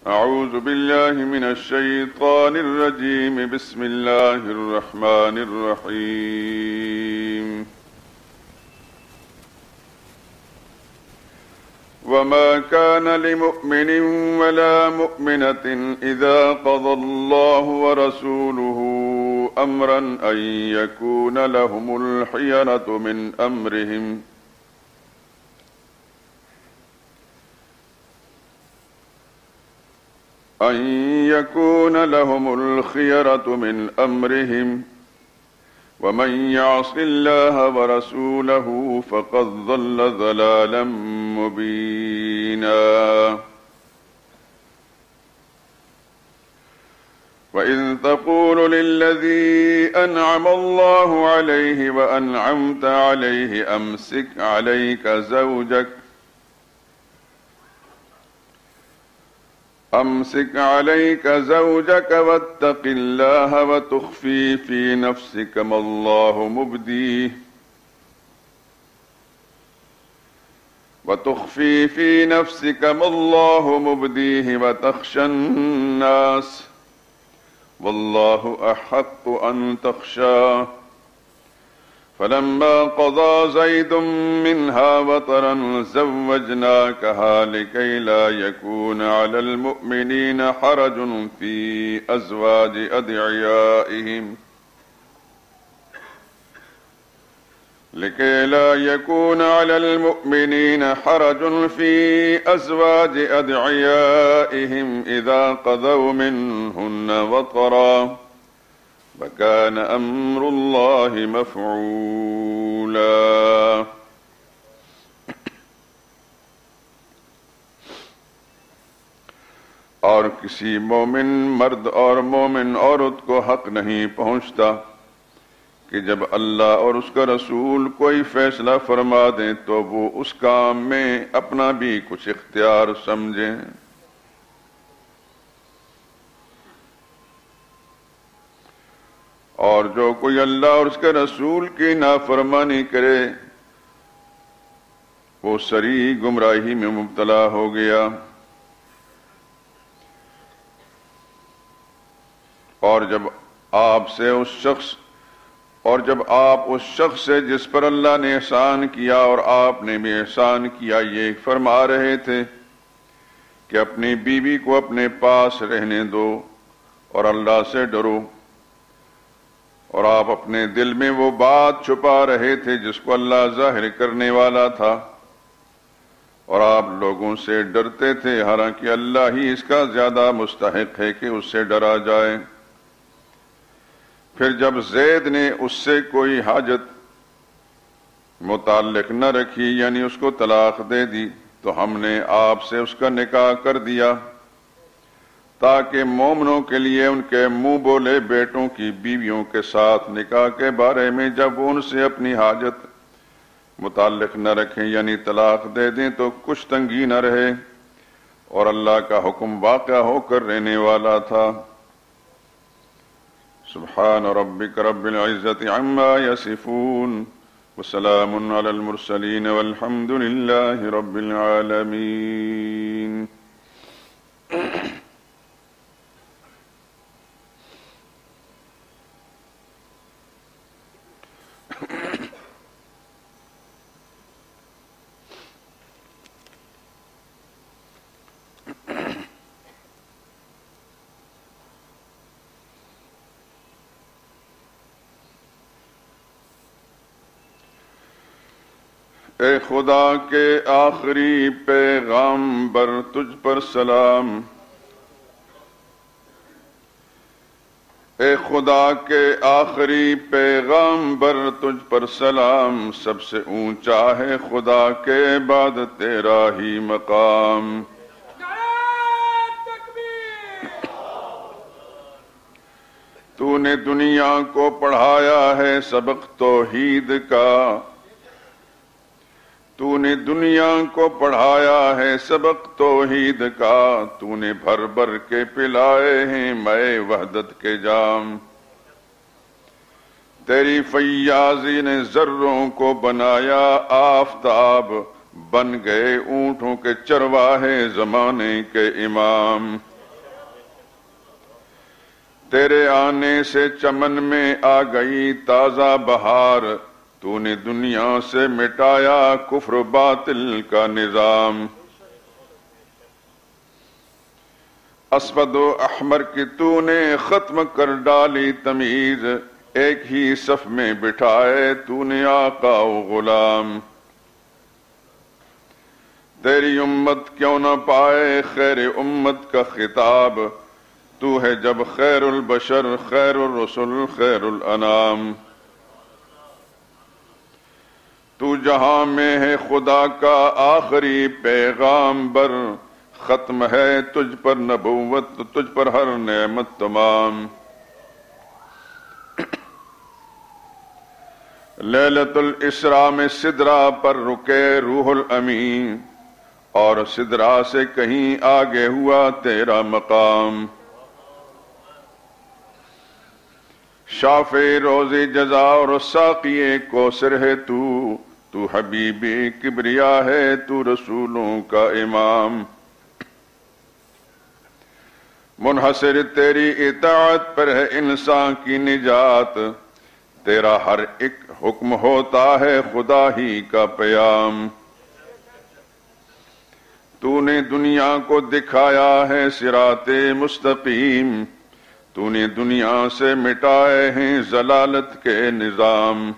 أعوذ بالله من الشيطان الرجيم. بسم الله الرحمن الرحيم. وما كان لمؤمن ولا مؤمنة إذا قضى الله ورسوله أمرا أن يكون لهم الخيرة من أمرهم من أمرهم ومن يعص الله ورسوله فقد ضل ضلالا مبينا. وإذ تقول للذي أنعم الله عليه وأنعمت عليه أمسك عليك زوجك واتق الله وتخفي في نفسك ما الله مبديه وتخشى الناس والله أحق أن تخشاه. فلما قضى زيد منها وطرا زوجناكها لكي لا يكون على المؤمنين حرج في أزواج أدعيائهم إذا قضوا منهن وطرا وكان أمر الله مفعولا. اور کسی مومن مرد اور مومن عورت کو حق نہیں پہنچتا کہ جب اللہ اور اس کا رسول کوئی فیصلہ فرما دیں تو وہ اس کام میں اپنا بھی کچھ اختیار سمجھیں. اور جو کوئی اللہ اور اس کے رسول کی نافرمانی کرے وہ صریح گمراہی میں مبتلا ہو گیا. اور جب آپ اس شخص سے جس پر اللہ نے احسان کیا اور آپ نے بھی احسان کیا یہ فرما رہے تھے کہ اپنی بیوی کو اپنے پاس رہنے دو اور اللہ سے ڈرو، اور آپ اپنے دل میں وہ بات چھپا رہے تھے جس کو اللہ ظاہر کرنے والا تھا، اور آپ لوگوں سے ڈرتے تھے حالانکہ اللہ ہی اس کا زیادہ مستحق ہے کہ اس سے ڈرا جائے. پھر جب زید نے اس سے کوئی حاجت متعلق نہ رکھی یعنی اس کو طلاق دے دی تو ہم نے آپ سے اس کا نکاح کر دیا تاکہ مومنوں کے لیے ان کے منہ بولے بیٹوں کی بیویوں کے ساتھ نکاح کے بارے میں جب وہ ان سے اپنی حاجت متعلق نہ رکھیں یعنی طلاق دے دیں تو کچھ تنگی نہ رہے، اور اللہ کا حکم واقع ہو کر رہنے والا تھا. سبحان ربک رب العزت عما یصفون وسلام علی المرسلین والحمد للہ رب العالمین. اے خدا کے آخری پیغامبر تجھ پر سلام، اے خدا کے آخری پیغامبر تجھ پر سلام، سب سے اونچا ہے خدا کے بعد تیرا ہی مقام. تو نے دنیا کو پڑھایا ہے سبق توحید کا، تو نے دنیا کو پڑھایا ہے سبق توحید کا، تو نے بھر بھر کے پلائے ہیں مے وحدت کے جام. تیری فیاضی نے ذروں کو بنایا آفتاب، بن گئے اونٹوں کے چرواہے زمانے کے امام. تیرے آنے سے چمن میں آ گئی تازہ بہار، تو نے دنیا سے مٹایا کفر و باطل کا نظام۔ اسود و احمر کی تو نے ختم کر ڈالی تمیز، ایک ہی صف میں بٹھائے تو نے آقا و غلام۔ تیری امت کیوں نہ پائے خیر امت کا خطاب، تو ہے جب خیر البشر خیر الرسل خیر الانام۔ تو جہاں میں ہے خدا کا آخری پیغام بر، ختم ہے تجھ پر نبوت تجھ پر ہر نعمت تمام۔ لیلۃ الاسراء میں سدرا پر رکے روح الامین، اور سدرا سے کہیں آگے ہوا تیرا مقام۔ شافع روزی جزا اور ساقی کوثر ہے تو حبیب کبریا ہے تو رسولوں کا امام۔ منحصر تیری اطاعت پر ہے انسان کی نجات، تیرا ہر ایک حکم ہوتا ہے خدا ہی کا پیام۔ تو نے دنیا کو دکھایا ہے صراط مستقیم، تو نے دنیا سے مٹائے ہیں ضلالت کے نظام۔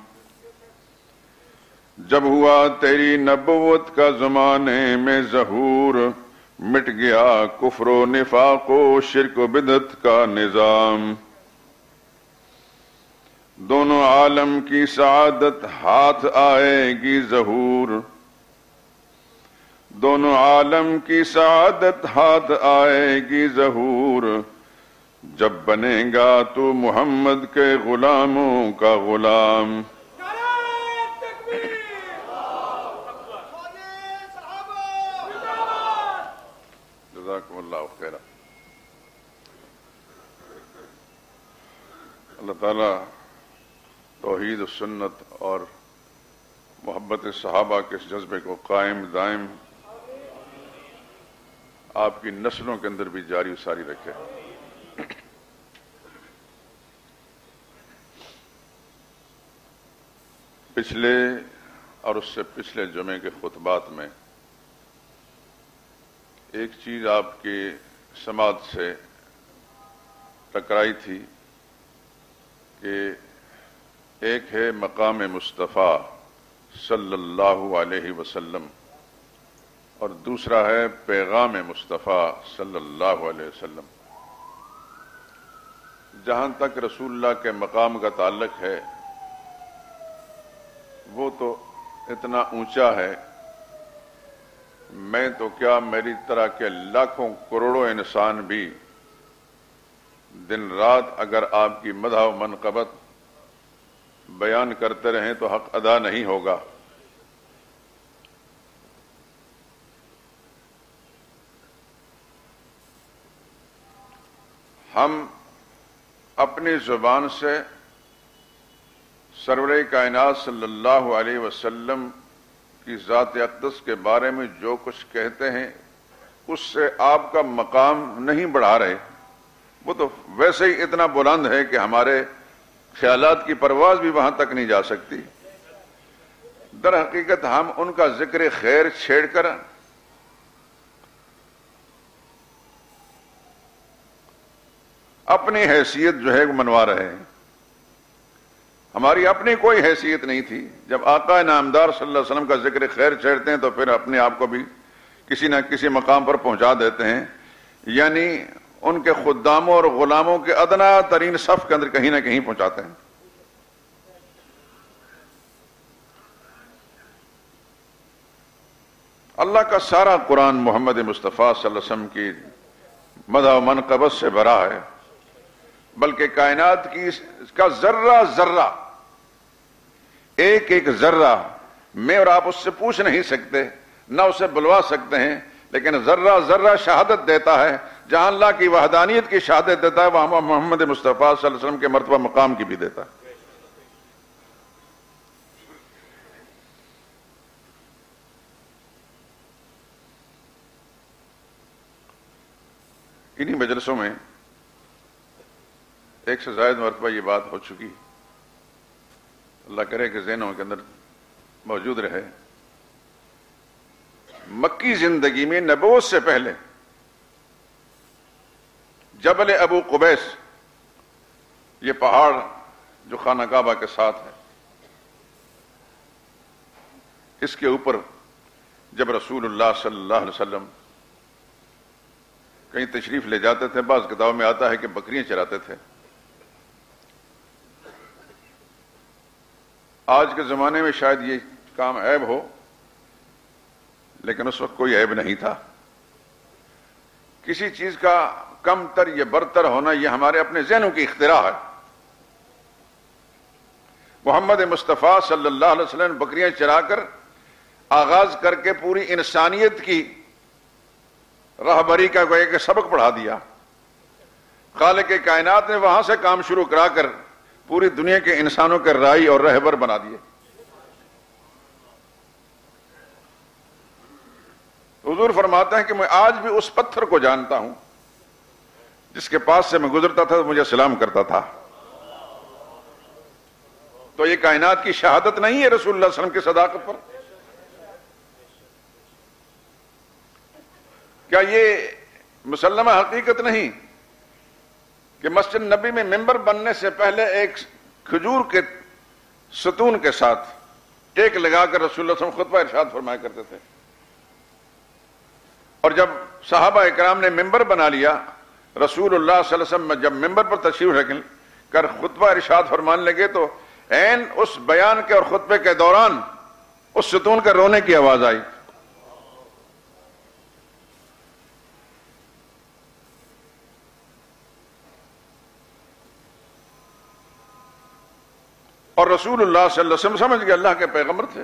جب ہوا تیری نبوت کا زمانے میں ظہور، مٹ گیا کفر و نفاق و شرک و بدعت کا نظام۔ دونوں عالم کی سعادت ہاتھ آئے گی ظہور، دونوں عالم کی سعادت ہاتھ آئے گی ظہور، جب بنے گا تو محمد کے غلاموں کا غلام۔ جزاکم اللہ خیرا۔ اللہ تعالیٰ توحید و سنت اور محبت صحابہ کے اس جذبے کو قائم دائم آپ کی نسلوں کے اندر بھی جاری و ساری رکھے۔ پچھلے اور اس سے پچھلے جمعے کے خطبات میں ایک چیز آپ کی سماعت سے ٹکرائی تھی کہ ایک ہے مقام مصطفیٰ صلی اللہ علیہ وسلم اور دوسرا ہے پیغام مصطفیٰ صلی اللہ علیہ وسلم۔ جہاں تک رسول اللہ کے مقام کا تعلق ہے وہ تو اتنا اونچا ہے، میں تو کیا میری طرح کے لاکھوں کروڑوں انسان بھی دن رات اگر آپ کی مدح و منقبت بیان کرتے رہیں تو حق ادا نہیں ہوگا۔ ہم اپنی زبان سے سرور کائنات صلی اللہ علیہ وسلم کی ذات اقدس کے بارے میں جو کچھ کہتے ہیں اس سے آپ کا مقام نہیں بڑھا رہے، وہ تو ویسے ہی اتنا بلند ہے کہ ہمارے خیالات کی پرواز بھی وہاں تک نہیں جا سکتی۔ در حقیقت ہم ان کا ذکر خیر چھیڑ کر اپنی حیثیت جو ہے وہ منوا رہے ہیں۔ ہماری اپنی کوئی حیثیت نہیں تھی۔ جب آقا نامدار صلی اللہ علیہ وسلم کا ذکر خیر چھیڑتے ہیں تو پھر اپنے آپ کو بھی کسی نہ کسی مقام پر پہنچا دیتے ہیں، یعنی ان کے خداموں اور غلاموں کے ادنا ترین صف کے اندر کہیں نہ کہیں پہنچاتے ہیں۔ اللہ کا سارا قرآن محمد مصطفیٰ صلی اللہ علیہ وسلم کی مدح و منقبت سے بھرا ہے، بلکہ کائنات کی کا ذرہ ذرہ، ایک ایک ذرہ میں اور آپ اس سے پوچھ نہیں سکتے، نہ اسے بلوا سکتے ہیں، لیکن ذرہ ذرہ شہادت دیتا ہے۔ جہاں اللہ کی وحدانیت کی شہادت دیتا ہے وہاں محمد مصطفیٰ صلی اللہ علیہ وسلم کے مرتبہ مقام کی بھی دیتا ہے۔ انہی مجلسوں میں ایک سے زائد مرتبہ یہ بات ہو چکی، اللہ کرے کہ ذہنوں کے اندر موجود رہے۔ مکی زندگی میں نبوت سے پہلے جبل ابو قبیس، یہ پہاڑ جو خانہ کعبہ کے ساتھ ہے، اس کے اوپر جب رسول اللہ صلی اللہ علیہ وسلم کہیں تشریف لے جاتے تھے، بعض کتابوں میں آتا ہے کہ بکریاں چراتے تھے۔ آج کے زمانے میں شاید یہ کام عیب ہو، لیکن اس وقت کوئی عیب نہیں تھا۔ کسی چیز کا کم تر یا برتر ہونا یہ ہمارے اپنے ذہنوں کی اختراع ہے۔ محمد مصطفیٰ صلی اللہ علیہ وسلم بکریاں چرا کر آغاز کر کے پوری انسانیت کی راہبری کا ایک سبق پڑھا دیا۔ خالق کائنات نے وہاں سے کام شروع کرا کر پوری دنیا کے انسانوں کے رائی اور رہبر بنا دیے۔ حضور فرماتے ہیں کہ میں آج بھی اس پتھر کو جانتا ہوں جس کے پاس سے میں گزرتا تھا تو مجھے سلام کرتا تھا۔ تو یہ کائنات کی شہادت نہیں ہے رسول اللہ صلی اللہ علیہ وسلم کی صداقت پر؟ کیا یہ مسلمہ حقیقت نہیں کہ مسجد نبی میں ممبر بننے سے پہلے ایک کھجور کے ستون کے ساتھ ٹیک لگا کر رسول اللہ صلی اللہ علیہ وسلم خطبہ ارشاد فرمایا کرتے تھے، اور جب صحابہ اکرام نے ممبر بنا لیا، رسول اللہ صلی اللہ علیہ وسلم جب ممبر پر تشریف رکھ کر خطبہ ارشاد فرمانے لگے تو عین اس بیان کے اور خطبے کے دوران اس ستون کا رونے کی آواز آئی۔ اور رسول اللہ صلی اللہ علیہ وسلم سمجھ گئے اللہ کے پیغمبر تھے،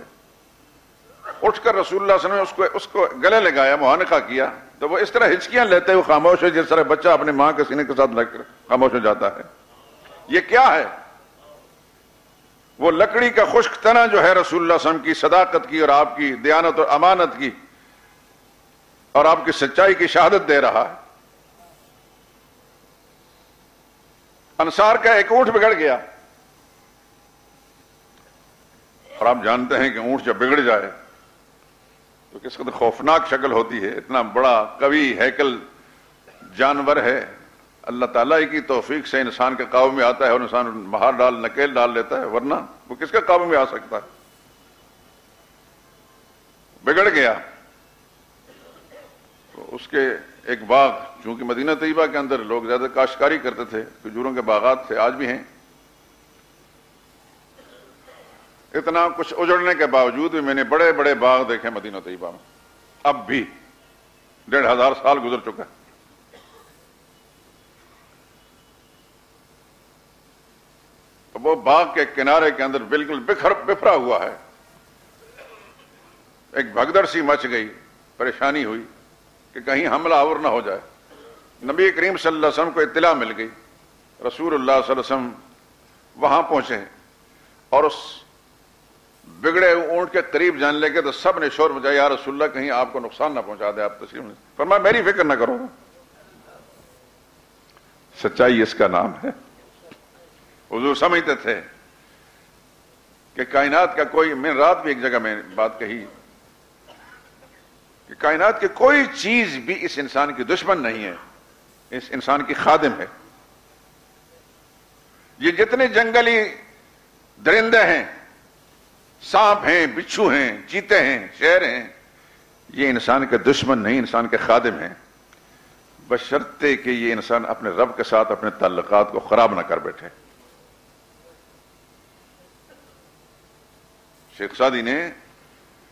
اٹھ کر رسول اللہ صلی اللہ علیہ وسلم نے اس کو گلے لگایا، معانقہ کیا، تو وہ اس طرح ہچکیاں لیتے ہوئے خاموش ہے جس طرح بچہ اپنے ماں کے سینے کے ساتھ لگ کر خاموش ہو جاتا ہے۔ یہ کیا ہے؟ وہ لکڑی کا خشک تنا جو ہے رسول اللہ صلی اللہ علیہ وسلم کی صداقت کی اور آپ کی دیانت اور امانت کی اور آپ کی سچائی کی شہادت دے رہا ہے۔ انصار کا ایک اونٹ بگڑ گیا، اور آپ جانتے ہیں کہ اونٹ جب بگڑ جائے تو کس قدر خوفناک شکل ہوتی ہے۔ اتنا بڑا قوی ہیکل جانور ہے، اللہ تعالیٰ کی توفیق سے انسان کے قابو میں آتا ہے اور انسان مہار نکیل ڈال لیتا ہے، ورنہ وہ کس کے قابو میں آ سکتا ہے؟ بگڑ گیا تو اس کے ایک باغ، چونکہ مدینہ طیبہ کے اندر لوگ زیادہ کاشتکاری کرتے تھے، کھجوروں کے باغات تھے، آج بھی ہیں، اتنا کچھ اجڑنے کے باوجود بھی میں نے بڑے بڑے باغ دیکھے مدینہ طیبہ میں، اب بھی 1500 سال گزر چکا ہے۔ وہ باغ کے کنارے کے اندر بالکل بکھرا ہوا ہے۔ ایک بھگدڑ سی مچ گئی، پریشانی ہوئی کہ کہیں حملہ آور نہ ہو جائے۔ نبی کریم صلی اللہ علیہ وسلم کو اطلاع مل گئی، رسول اللہ صلی اللہ علیہ وسلم وہاں پہنچے اور اس بگڑے اونٹ کے قریب جان لے کے تو سب نے شور مچایا، یا رسول اللہ کہیں آپ کو نقصان نہ پہنچا دے، آپ تسلیم نہیں۔ فرمایا میری فکر نہ کرو، سچائی اس کا نام ہے۔ حضور سمجھتے تھے کہ کائنات کا کوئی، میں رات بھی ایک جگہ میں بات کہی کہ کائنات کی کوئی چیز بھی اس انسان کی دشمن نہیں ہے، اس انسان کی خادم ہے۔ یہ جتنے جنگلی درندے ہیں، سانپ ہیں، بچھو ہیں، چیتے ہیں، شیر ہیں، یہ انسان کے دشمن نہیں، انسان کے خادم ہیں، بشرطے کہ یہ انسان اپنے رب کے ساتھ اپنے تعلقات کو خراب نہ کر بیٹھے۔ شیخ سعدی نے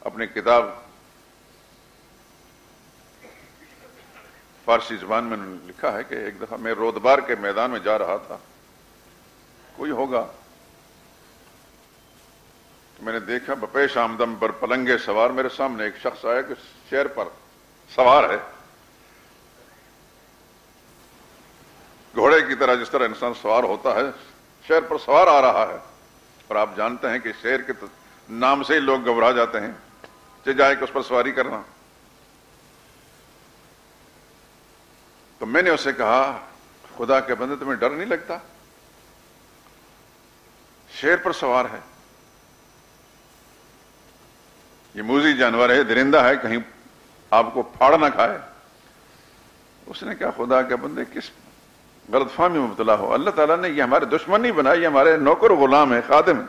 اپنی کتاب فارسی زبان میں لکھا ہے کہ ایک دفعہ میں رودبار کے میدان میں جا رہا تھا، کوئی ہوگا تو میں نے دیکھا بپیش آمدم پر پلنگے سوار، میرے سامنے ایک شخص آیا کہ شیر پر سوار ہے، گھوڑے کی طرح جس طرح انسان سوار ہوتا ہے، شیر پر سوار آ رہا ہے۔ اور آپ جانتے ہیں کہ شیر کے نام سے ہی لوگ گھبرا جاتے ہیں، جائے کہ اس پر سواری کرنا۔ تو میں نے اسے کہا خدا کے بندے تمہیں ڈر نہیں لگتا؟ شیر پر سوار ہے، یہ موذی جانور ہے، درندہ ہے، کہیں آپ کو پھاڑ نہ کھائے۔ اس نے کہا خدا کے بندے کس غلط فہمی میں مبتلا ہو، اللہ تعالیٰ نے یہ ہمارے دشمن نہیں بنائے، یہ ہمارے نوکر و غلام ہے، خادم ہے۔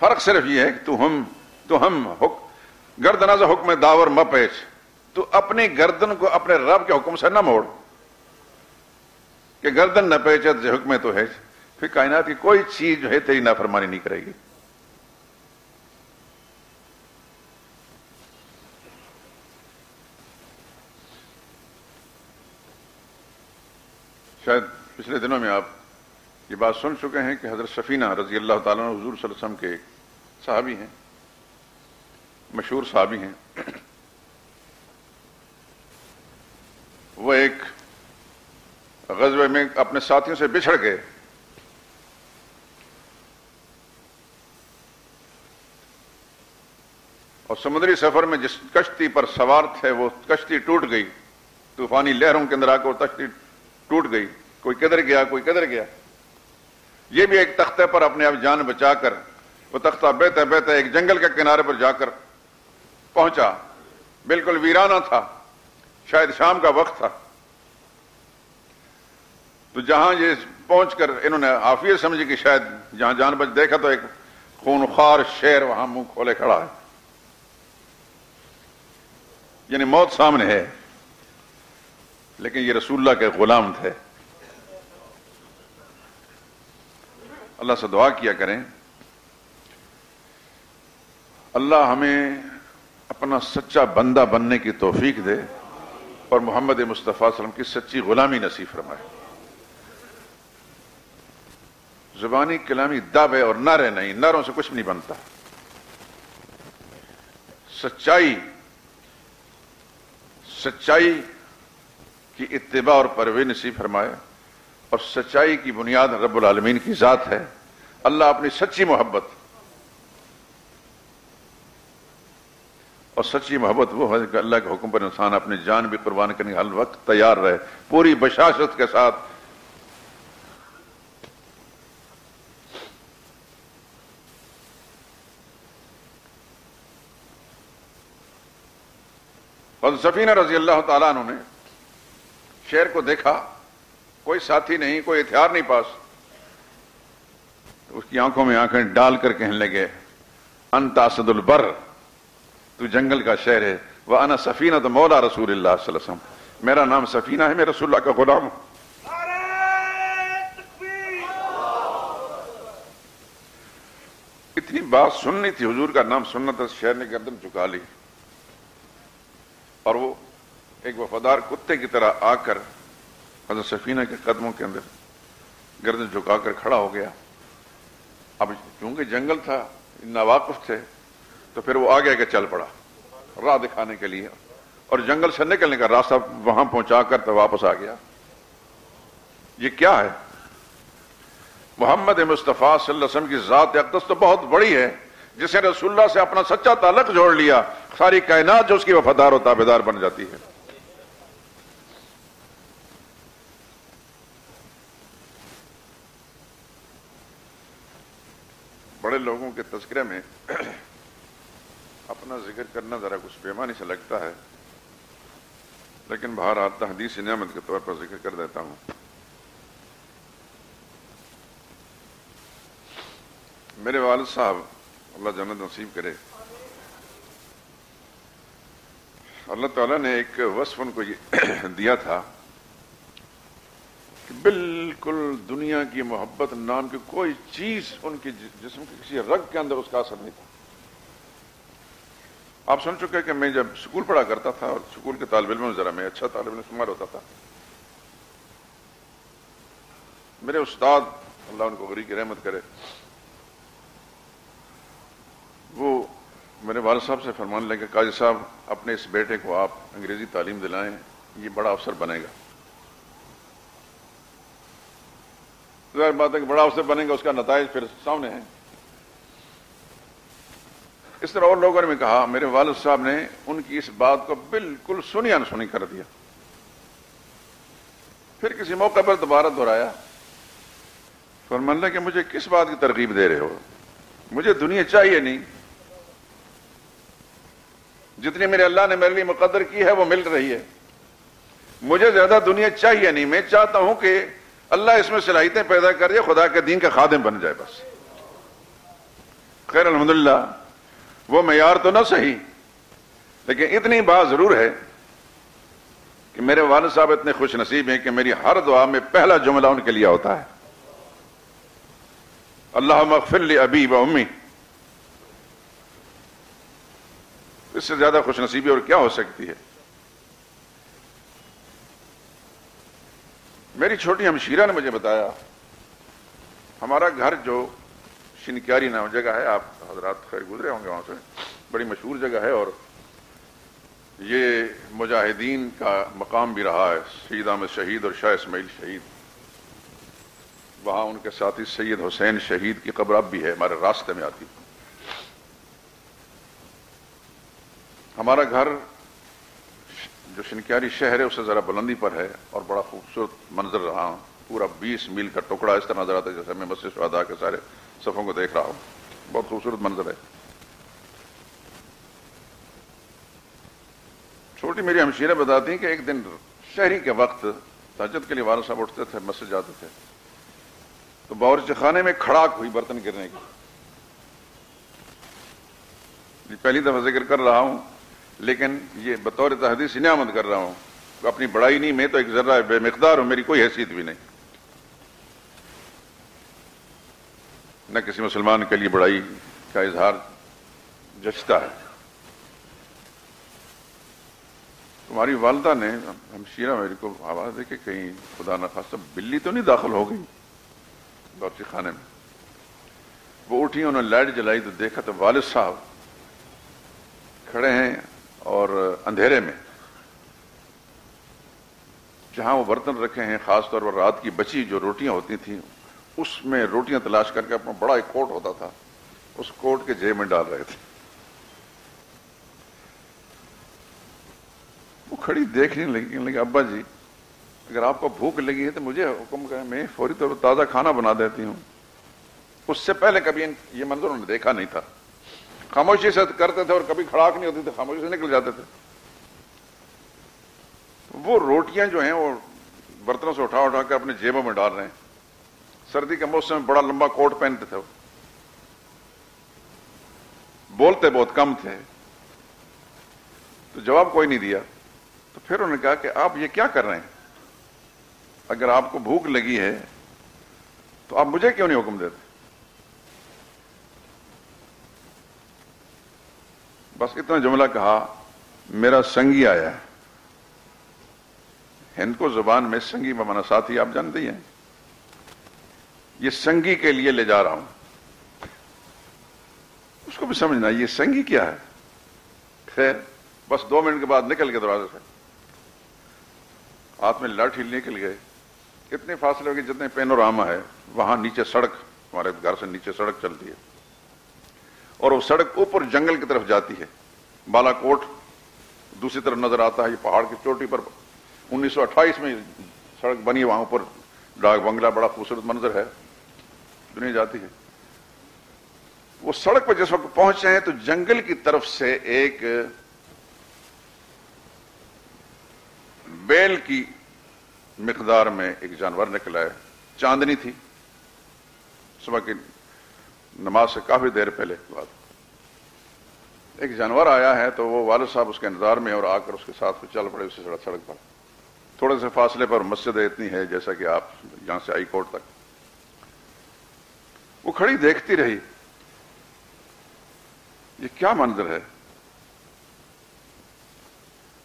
فرق صرف یہ ہے کہ تو ہم گردن از حکم داور مہ پیچ، تو اپنی گردن کو اپنے رب کے حکم سے نہ موڑ کہ گردن نہ پیچت جو حکم تو ہے، پھر کائنات کی کوئی چیز جو ہے تیری نافرمانی نہیں کرے گی۔ شاید پچھلے دنوں میں آپ یہ بات سن چکے ہیں کہ حضرت سفینہ رضی اللہ تعالیٰ عنہ حضور صلی اللہ علیہ وسلم کے ایک صحابی ہیں، مشہور صحابی ہیں۔ وہ ایک غزوے میں اپنے ساتھیوں سے بچھڑ گئے، اور سمندری سفر میں جس کشتی پر سوار تھے وہ کشتی ٹوٹ گئی، طوفانی لہروں کے اندر آ کر وہ کشتی ٹوٹ گئی، کوئی کدھر گیا کوئی کدھر گیا۔ یہ بھی ایک تختے پر اپنے آپ جان بچا کر وہ تختہ بہتے بہتے ایک جنگل کے کنارے پر جا کر پہنچا، بالکل ویرانہ تھا، شاید شام کا وقت تھا۔ تو جہاں یہ پہنچ کر انہوں نے عافیت سمجھی کہ شاید جہاں جان بچ، دیکھا تو ایک خونخوار شیر وہاں منہ کھولے کھڑا ہے، یعنی موت سامنے ہے، لیکن یہ رسول اللہ کے غلام تھے۔ اللہ سے دعا کیا کریں اللہ ہمیں اپنا سچا بندہ بننے کی توفیق دے اور محمد مصطفیٰ صلی اللہ علیہ وسلم کی سچی غلامی نصیب فرمائے۔ زبانی کلامی دعوے اور نعرے نہیں، نعروں سے کچھ نہیں بنتا۔ سچائی کی اتباع اور پیروی نصیب فرمائے، اور سچائی کی بنیاد رب العالمین کی ذات ہے۔ اللہ اپنی سچی محبت، اور سچی محبت وہ ہے کہ اللہ کے حکم پر انسان اپنی جان بھی قربان کرنے کا ہر وقت تیار رہے، پوری بشاشت کے ساتھ۔ حضرت سفینہ رضی اللہ تعالیٰ عنہ نے شیر کو دیکھا، کوئی ساتھی نہیں، کوئی ہتھیار نہیں پاس، اس کی آنکھوں میں آنکھیں ڈال کر کہنے لگے انت اسد البر، تو جنگل کا شیر ہے، وَأَنَا سَفِينَةُ مولا رسول اللہ صلی اللہ علیہ وسلم، میرا نام سفینہ ہے، میں رسول اللہ کا غلام ہوں۔ اتنی بات سننی تھی، حضور کا نام سننا تھا، شیر نے گردن جھکا لی، اور وہ ایک وفادار کتے کی طرح آ کر حضرت سفینہ کے قدموں کے اندر گردن جھکا کر کھڑا ہو گیا۔ اب چونکہ جنگل تھا، ناواقف تھے، تو پھر وہ آگے چل پڑا راہ دکھانے کے لیے، اور جنگل سے نکلنے کا راستہ وہاں پہنچا کر تو واپس آ گیا۔ یہ کیا ہے؟ محمد مصطفیٰ صلی اللہ علیہ وسلم کی ذات اقدس تو بہت بڑی ہے، جس نے رسول اللہ سے اپنا سچا تعلق جوڑ لیا، ساری کائنات جو اس کی وفادار و تابعدار بن جاتی ہے۔ بڑے لوگوں کے تذکرے میں اپنا ذکر کرنا ذرا کچھ بےمانی سے لگتا ہے، لیکن بہرحال تحدیث نعمت کے طور پر ذکر کر دیتا ہوں۔ میرے والد صاحب اللہ جنت نصیب کرے، اللہ تعالیٰ نے ایک وصف ان کو دیا تھا کہ بالکل دنیا کی محبت نام کی کوئی چیز ان کے جسم کے کسی رگ کے اندر اس کا اثر نہیں تھا۔ آپ سن چکے کہ میں جب سکول پڑھا کرتا تھا، اور سکول کے طالب علم ذرا میں اچھا طالب علم شمار ہوتا تھا، میرے استاد اللہ ان کو غری کی رحمت کرے، وہ میرے والد صاحب سے فرمانے لگے قاضی صاحب اپنے اس بیٹے کو آپ انگریزی تعلیم دلائیں، یہ بڑا افسر بنے گا۔ ظاہر بات ہے کہ بڑا افسر بنے گا، اس کا نتائج پھر سامنے ہیں۔ اس طرح اور لوگوں نے کہا، میرے والد صاحب نے ان کی اس بات کو بالکل سنی انسنی کر دیا۔ پھر کسی موقع پر دوبارہ دہرایا، فرمانے کہ مجھے کس بات کی ترغیب دے رہے ہو؟ مجھے دنیا چاہیے نہیں، جتنی میرے اللہ نے میرے لیے مقدر کی ہے وہ مل رہی ہے، مجھے زیادہ دنیا چاہیے نہیں، میں چاہتا ہوں کہ اللہ اس میں صلاحیتیں پیدا کر دے، خدا کے دین کا خادم بن جائے بس۔ خیر الحمدللہ وہ معیار تو نہ صحیح، لیکن اتنی بات ضرور ہے کہ میرے والد صاحب اتنے خوش نصیب ہیں کہ میری ہر دعا میں پہلا جملہ ان کے لیے ہوتا ہے، اللہم اغفر لی ابی و امی۔ اس سے زیادہ خوش نصیبی اور کیا ہو سکتی ہے؟ میری چھوٹی ہمشیرہ نے مجھے بتایا، ہمارا گھر جو شنکیاری نام جگہ ہے، آپ حضرات خیر گزرے ہوں گے وہاں سے، بڑی مشہور جگہ ہے اور یہ مجاہدین کا مقام بھی رہا ہے، سید احمد شہید اور شاہ اسماعیل شہید، وہاں ان کے ساتھی سید حسین شہید کی قبر اب بھی ہے، ہمارے راستے میں آتی۔ ہمارا گھر جو شنکیاری شہر ہے اس سے ذرا بلندی پر ہے اور بڑا خوبصورت منظر رہا، پورا 20 میل کا ٹکڑا اس طرح نظر آتا ہے جیسے میں مسجد شہداء کے سارے صفوں کو دیکھ رہا ہوں، بہت خوبصورت منظر ہے۔ چھوٹی میری ہمشیرہ بتاتی ہیں کہ ایک دن شہری کے وقت تہجد کے لیے والد صاحب اٹھتے تھے، مسجد جاتے تھے، تو باورچی خانے میں کھڑاک ہوئی برتن گرنے کی۔ پہلی دفعہ ذکر کر رہا ہوں لیکن یہ بطور تحدیث نعمت کر رہا ہوں، اپنی بڑائی نہیں، میں تو ایک ذرہ بے مقدار ہوں، میری کوئی حیثیت بھی نہیں، نہ کسی مسلمان کے لیے بڑائی کا اظہار جچتا ہے۔ تمہاری والدہ نے، ہمشیرہ میری کو آواز دے کہ کہیں خدا نخواستہ بلی تو نہیں داخل ہو گئی باورچی خانے میں۔ وہ اٹھی، انہوں نے لائٹ جلائی تو دیکھا تو والد صاحب کھڑے ہیں اور اندھیرے میں جہاں وہ برتن رکھے ہیں، خاص طور پر رات کی بچی جو روٹیاں ہوتی تھیں اس میں روٹیاں تلاش کر کے، اپنا بڑا ایک کوٹ ہوتا تھا اس کوٹ کے جیب میں ڈال رہے تھے۔ وہ کھڑی دیکھنے لگی، ابا جی اگر آپ کو بھوک لگی ہے تو مجھے حکم کریں، میں فوری طور پر تازہ کھانا بنا دیتی ہوں۔ اس سے پہلے کبھی یہ منظر انہوں نے دیکھا نہیں تھا، خاموشی سے کرتے تھے اور کبھی کھڑاک نہیں ہوتی تھی، خاموشی سے نکل جاتے تھے۔ وہ روٹیاں جو ہیں وہ برتنوں سے اٹھا اٹھا کے اپنے جیبوں میں ڈال رہے ہیں۔ سردی کے موسم میں بڑا لمبا کوٹ پہنتے تھے، بولتے بہت کم تھے، تو جواب کوئی نہیں دیا۔ تو پھر انہوں نے کہا کہ آپ یہ کیا کر رہے ہیں؟ اگر آپ کو بھوک لگی ہے تو آپ مجھے کیوں نہیں حکم دیتے؟ بس اتنا جملہ کہا، میرا سنگی آیا ہے۔ ہند کو زبان میں سنگی بمانا ساتھی آپ جانتے ہی ہیں، یہ سنگی کے لیے لے جا رہا ہوں۔ اس کو بھی سمجھنا یہ سنگی کیا ہے۔ خیر بس 2 منٹ کے بعد نکل کے دروازے سے، ہاتھ میں لاٹھی نکل گئے۔ اتنے فاصلے ہو گئے جتنے پینوراما ہے، وہاں نیچے سڑک، ہمارے گھر سے نیچے سڑک چلتی ہے اور وہ سڑک اوپر جنگل کی طرف جاتی ہے، بالا کوٹ دوسری طرف نظر آتا ہے۔ یہ پہاڑ کی چوٹی پر 1928 میں سڑک بنی ہے، وہاں اوپر ڈاک بنگلہ، بڑا خوبصورت منظر ہے، دنیا جاتی ہے۔ وہ سڑک پر جس وقت پہنچے ہیں تو جنگل کی طرف سے ایک بیل کی مقدار میں ایک جانور نکلا ہے۔ چاندنی تھی، صبح کی نماز سے کافی دیر پہلے بات، ایک جانور آیا ہے تو وہ والد صاحب اس کے انتظار میں اور آ کر اس کے ساتھ چل پڑے اسی سڑک پر۔ تھوڑے سے فاصلے پر مسجد اتنی ہے جیسا کہ آپ یہاں سے ہائی کورٹ تک۔ وہ کھڑی دیکھتی رہی، یہ کیا منظر ہے۔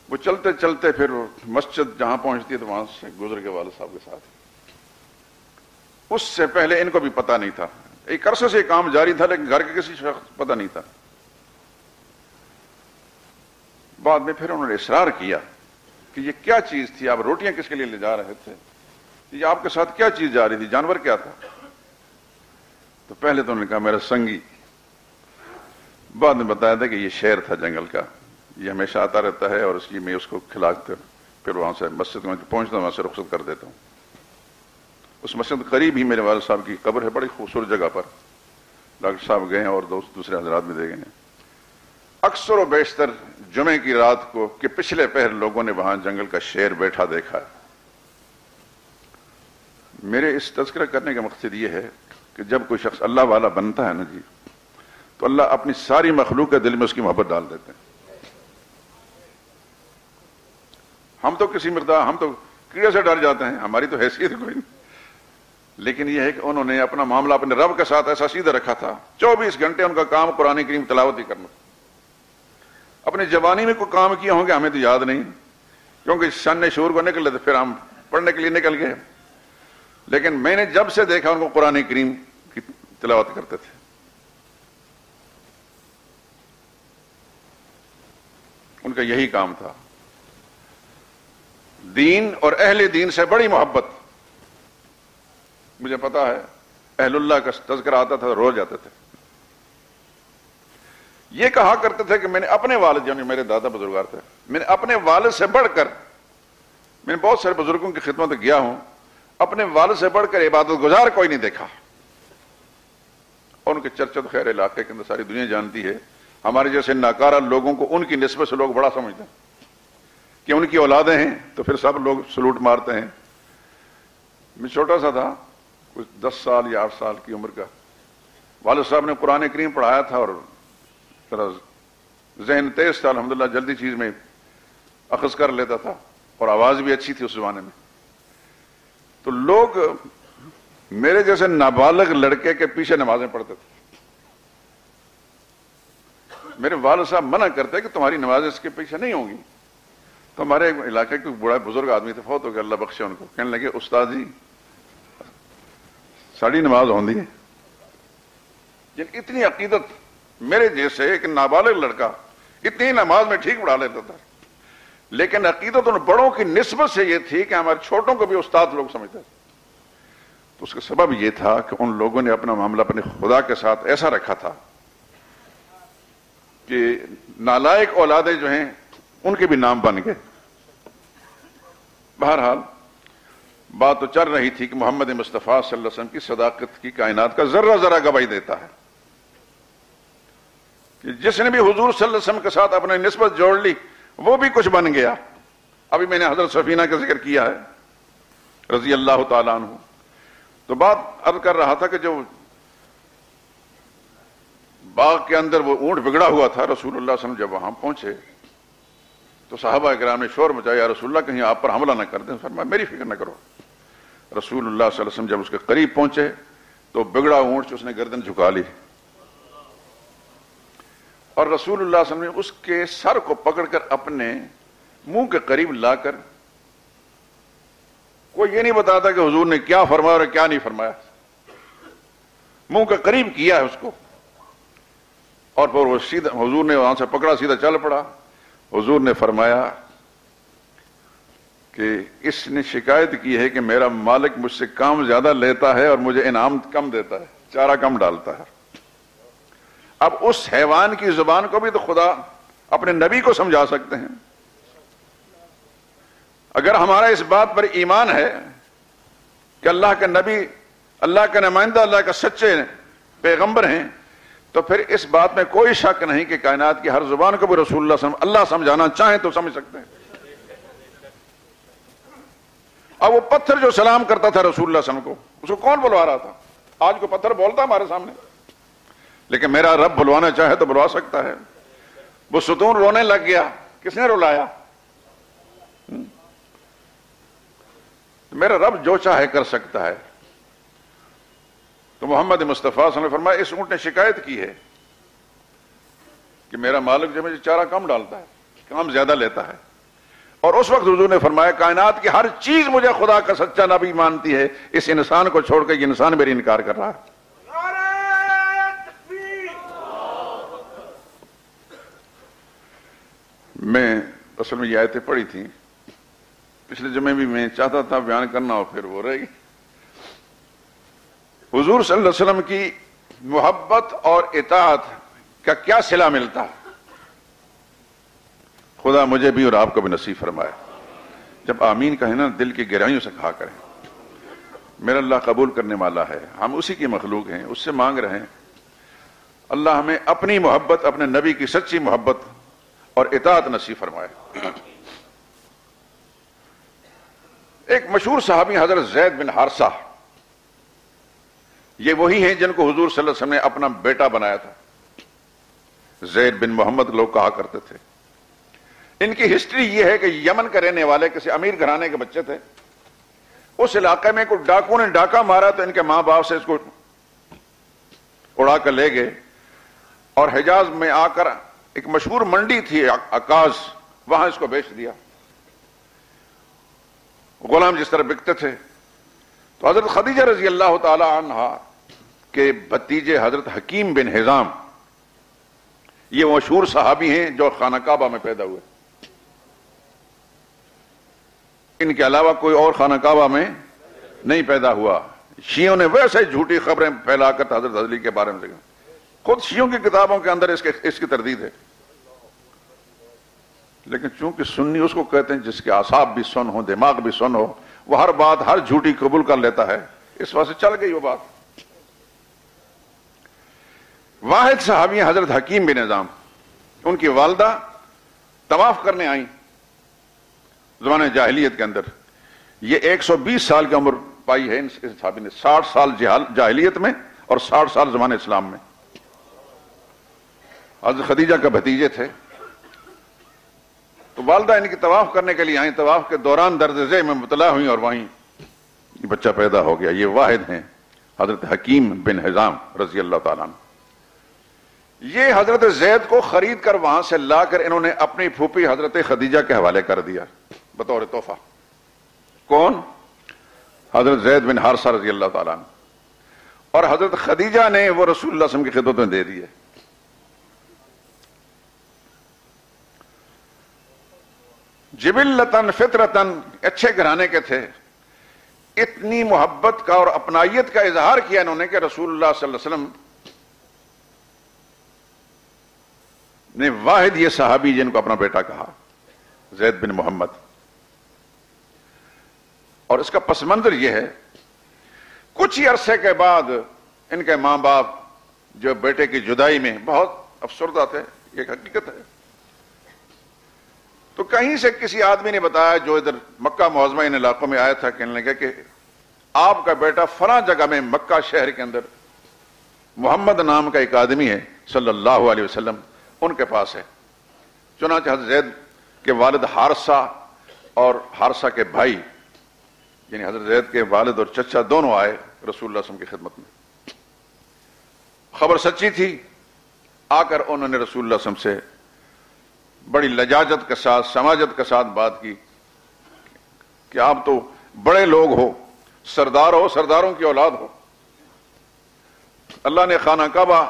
وہ چلتے چلتے پھر مسجد جہاں پہنچتی ہے تو وہاں سے گزر کے والد صاحب کے ساتھ۔ اس سے پہلے ان کو بھی پتہ نہیں تھا، ایک عرصے سے کام جاری تھا لیکن گھر کے کسی شخص پتہ نہیں تھا۔ بعد میں پھر انہوں نے اصرار کیا کہ یہ کیا چیز تھی، آپ روٹیاں کس کے لیے لے جا رہے تھے، یہ آپ کے ساتھ کیا چیز جا رہی تھی، جانور کیا تھا؟ تو پہلے تو انہوں نے کہا میرا سنگی، بعد میں بتایا تھا کہ یہ شیر تھا جنگل کا، یہ ہمیشہ آتا رہتا ہے اور اس لیے میں اس کو کھلاتے پھر وہاں سے مسجد میں پہنچتا ہوں، وہاں سے رخصت کر دیتا ہوں۔ اس مسجد قریب ہی میرے والد صاحب کی قبر ہے، بڑی خوبصورت جگہ پر، ڈاکٹر صاحب گئے ہیں اور دوسرے حضرات بھی دے گئے ہیں۔ اکثر و بیشتر جمعے کی رات کو کہ پچھلے پہر لوگوں نے وہاں جنگل کا شیر بیٹھا دیکھا ہے۔ میرے اس تذکرہ کرنے کا مقصد یہ ہے کہ جب کوئی شخص اللہ والا بنتا ہے نا جی، تو اللہ اپنی ساری مخلوق کے دل میں اس کی محبت ڈال دیتے ہیں۔ ہم تو کسی مقدار، ہم تو کیڑے سے ڈر جاتے ہیں، ہماری تو حیثیت کوئی نہیں، لیکن یہ ہے کہ انہوں نے اپنا معاملہ اپنے رب کے ساتھ ایسا سیدھا رکھا تھا، 24 گھنٹے ان کا کام قرآن کریم تلاوت ہی کرنا۔ اپنی جوانی میں کوئی کام کیا ہوں گے ہمیں تو یاد نہیں، کیونکہ شان شعور کو نکلے تو پھر ہم پڑھنے کے لیے نکل گئے، لیکن میں نے جب سے دیکھا ان کو قرآن کریم کی تلاوت کرتے تھے۔ ان کا یہی کام تھا، دین اور اہل دین سے بڑی محبت۔ مجھے پتا ہے اہل اللہ کا تذکرہ آتا تھا، روز جاتے تھے۔ یہ کہا کرتے تھے کہ میں نے اپنے والد، یعنی میرے دادا بزرگار تھے، میں نے اپنے والد سے بڑھ کر، میں نے بہت سارے بزرگوں کی خدمت گیا ہوں، اپنے والد سے بڑھ کر عبادت گزار کوئی نہیں دیکھا۔ اور ان کے چرچے تو خیر علاقے کے اندر ساری دنیا جانتی ہے۔ ہمارے جیسے ناکارہ لوگوں کو ان کی نسبت سے لوگ بڑا سمجھتے ہیں کہ ان کی اولادیں ہیں تو پھر سب لوگ سلوٹ مارتے ہیں۔ میں چھوٹا سا تھا، کچھ 10 سال یا 8 سال کی عمر کا، والد صاحب نے قرآن کریم پڑھایا تھا اور ذرا ذہن تیز تھا، الحمدللہ جلدی چیز میں اخذ کر لیتا تھا اور آواز بھی اچھی تھی اس زمانے میں۔ تو لوگ میرے جیسے نابالغ لڑکے کے پیچھے نمازیں پڑھتے تھے۔ میرے والد صاحب منع کرتے کہ تمہاری نمازیں اس کے پیچھے نہیں ہوں گی۔ تو ہمارے علاقے کے بڑا بزرگ آدمی تھے، فوت ہو گیا اللہ بخشے ان کو، کہنے لگے استاد جی ساڑی نماز ہوندی ہے۔ جن اتنی عقیدت، میرے جیسے ایک نابالغ لڑکا اتنی نماز میں ٹھیک پڑھا لیتا تھا، لیکن عقیدت ان بڑوں کی نسبت سے یہ تھی کہ ہمارے چھوٹوں کو بھی استاد لوگ سمجھتے تھے۔ تو اس کا سبب یہ تھا کہ ان لوگوں نے اپنا معاملہ اپنے خدا کے ساتھ ایسا رکھا تھا کہ نالائق اولادیں جو ہیں ان کے بھی نام بن گئے۔ بہرحال بات تو چل رہی تھی کہ محمد مصطفیٰ صلی اللہ علیہ وسلم کی صداقت کی کائنات کا ذرہ ذرہ گواہی دیتا ہے کہ جس نے بھی حضور صلی اللہ علیہ وسلم کے ساتھ اپنی نسبت جوڑ لی وہ بھی کچھ بن گیا۔ ابھی میں نے حضرت سفینہ کا ذکر کیا ہے رضی اللہ تعالیٰ عنہ، تو بات عرض کر رہا تھا کہ جو باغ کے اندر وہ اونٹ بگڑا ہوا تھا، رسول اللہ صلی اللہ علیہ وسلم جب وہاں پہنچے تو صحابہ کرام نے شور مچایا، یا رسول اللہ کہیں آپ پر حملہ نہ کر دیں۔ فرمایا میری فکر نہ کرو۔ رسول اللہ صلی اللہ علیہ وسلم جب اس کے قریب پہنچے تو بگڑا اونٹ سے اس نے گردن جھکا لی، اور رسول اللہ صلی اللہ علیہ وسلم نے اس کے سر کو پکڑ کر اپنے منہ کے قریب لا کر، کوئی یہ نہیں بتاتا کہ حضور نے کیا فرمایا اور کیا نہیں فرمایا، منہ کے قریب کیا ہے اس کو، اور پھر وہ سیدھا حضور نے وہاں سے پکڑا، سیدھا چل پڑا۔ حضور نے فرمایا کہ اس نے شکایت کی ہے کہ میرا مالک مجھ سے کام زیادہ لیتا ہے اور مجھے انعام کم دیتا ہے، چارہ کم ڈالتا ہے۔ اب اس حیوان کی زبان کو بھی تو خدا اپنے نبی کو سمجھا سکتے ہیں۔ اگر ہمارا اس بات پر ایمان ہے کہ اللہ کا نبی، اللہ کا نمائندہ، اللہ کا سچے پیغمبر ہیں، تو پھر اس بات میں کوئی شک نہیں کہ کائنات کی ہر زبان کو بھی رسول اللہ صلی اللہ علیہ وسلم اللہ سمجھانا چاہیں تو سمجھ سکتے ہیں۔ اب وہ پتھر جو سلام کرتا تھا رسول اللہ صلی اللہ علیہ وسلم کو، اس کو کون بلوا رہا تھا؟ آج کو پتھر بولتا ہمارے سامنے، لیکن میرا رب بلوانا چاہے تو بلوا سکتا ہے۔ وہ ستون رونے لگ گیا، کس نے رلایا؟ میرا رب جو چاہے کر سکتا ہے۔ تو محمد مصطفیٰ صلی اللہ علیہ وسلم نے فرمایا اس اونٹ نے شکایت کی ہے کہ میرا مالک جو مجھے چارہ کم ڈالتا ہے، کام زیادہ لیتا ہے، اور اس وقت حضور نے فرمایا کائنات کی ہر چیز مجھے خدا کا سچا نبی مانتی ہے، اس انسان کو چھوڑ کے یہ انسان میری انکار کر رہا ہے۔ میں اصل میں یہ آیتیں پڑھی تھیں پچھلے جمعے بھی، میں چاہتا تھا بیان کرنا اور پھر وہ رہ گئی۔ حضور صلی اللہ علیہ وسلم کی محبت اور اطاعت کا کیا صلہ ملتا ہے؟ خدا مجھے بھی اور آپ کو بھی نصیب فرمائے۔ جب آمین کہیں نا دل کی گہرائیوں سے کہا کریں۔ میرا اللہ قبول کرنے والا ہے، ہم اسی کی مخلوق ہیں، اس سے مانگ رہے ہیں اللہ ہمیں اپنی محبت، اپنے نبی کی سچی محبت اور اطاعت نصیب فرمائے۔ ایک مشہور صحابی حضرت زید بن حارثہ، یہ وہی ہیں جن کو حضور صلی اللہ علیہ وسلم نے اپنا بیٹا بنایا تھا، زید بن محمد لوگ کہا کرتے تھے۔ ان کی ہسٹری یہ ہے کہ یمن کا رہنے والے کسی امیر گھرانے کے بچے تھے، اس علاقے میں کوئی ڈاکو نے ڈاکہ مارا تو ان کے ماں باپ سے اس کو اڑا کر لے گئے اور حجاز میں آ کر ایک مشہور منڈی تھی عکاظ، وہاں اس کو بیچ دیا۔ غلام جس طرح بکتے تھے تو حضرت خدیجہ رضی اللہ تعالی عنہا کے بھتیجے حضرت حکیم بن حزام، یہ مشہور صحابی ہیں جو خانہ کعبہ میں پیدا ہوئے، ان کے علاوہ کوئی اور خانہ کعبہ میں نہیں پیدا ہوا۔ شیعوں نے ویسے جھوٹی خبریں پھیلا کر حضرت علی کے بارے میں، خود شیعوں کی کتابوں کے اندر اس کی تردید ہے، لیکن چونکہ سنی اس کو کہتے ہیں جس کے اعصاب بھی سن ہو، دماغ بھی سن ہو، وہ ہر بات ہر جھوٹی قبول کر لیتا ہے، اس وجہ سے چل گئی وہ بات۔ واحد صحابی حضرت حکیم بن حزام، ان کی والدہ طواف کرنے آئیں زمانے جاہلیت کے اندر، یہ 120 سال کی عمر پائی ہے اس صحابی نے، 60 سال جاہلیت میں اور 60 سال زمانے اسلام میں۔ حضرت خدیجہ کا بھتیجے تھے، تو والدہ ان کی طواف کرنے کے لیے آئیں، طواف کے دوران درد ذیل میں مبتلا ہوئیں اور وہیں یہ بچہ پیدا ہو گیا۔ یہ واحد ہیں حضرت حکیم بن حزام رضی اللہ تعالیٰ عنہ۔ یہ حضرت زید کو خرید کر وہاں سے لا کر انہوں نے اپنی پھوپھی حضرت خدیجہ کے حوالے کر دیا بطور تحفہ۔ کون؟ حضرت زید بن حارثہ رضی اللہ تعالیٰ عنہ، اور حضرت خدیجہ نے وہ رسول اللہ صلی اللہ علیہ وسلم کی خدمت میں دے دیے۔ جبلتاً فطرتاً اچھے گھرانے کے تھے، اتنی محبت کا اور اپنائیت کا اظہار کیا انہوں نے کہ رسول اللہ صلی اللہ علیہ وسلم نے واحد یہ صحابی جن کو اپنا بیٹا کہا، زید بن محمد۔ اور اس کا پس منظر یہ ہے، کچھ ہی عرصے کے بعد ان کے ماں باپ جو بیٹے کی جدائی میں بہت افسردہ تھے، یہ حقیقت ہے، تو کہیں سے کسی آدمی نے بتایا جو ادھر مکہ معظمہ ان علاقوں میں آیا تھا، کہنے لگا کہ آپ کا بیٹا فلاں جگہ میں مکہ شہر کے اندر محمد نام کا ایک آدمی ہے صلی اللہ علیہ وسلم، ان کے پاس ہے۔ چنانچہ حضرت زید کے والد حارثہ اور حارثہ کے بھائی یعنی حضرت زید کے والد اور چچا دونوں آئے رسول اللہ صلی اللہ علیہ وسلم کی خدمت میں۔ خبر سچی تھی، آ کر انہوں نے رسول اللہ صلی اللہ علیہ وسلم سے بڑی لجاجت کے ساتھ، سماجت کے ساتھ بات کی کہ آپ تو بڑے لوگ ہو، سردار ہو، سرداروں کی اولاد ہو، اللہ نے خانہ کعبہ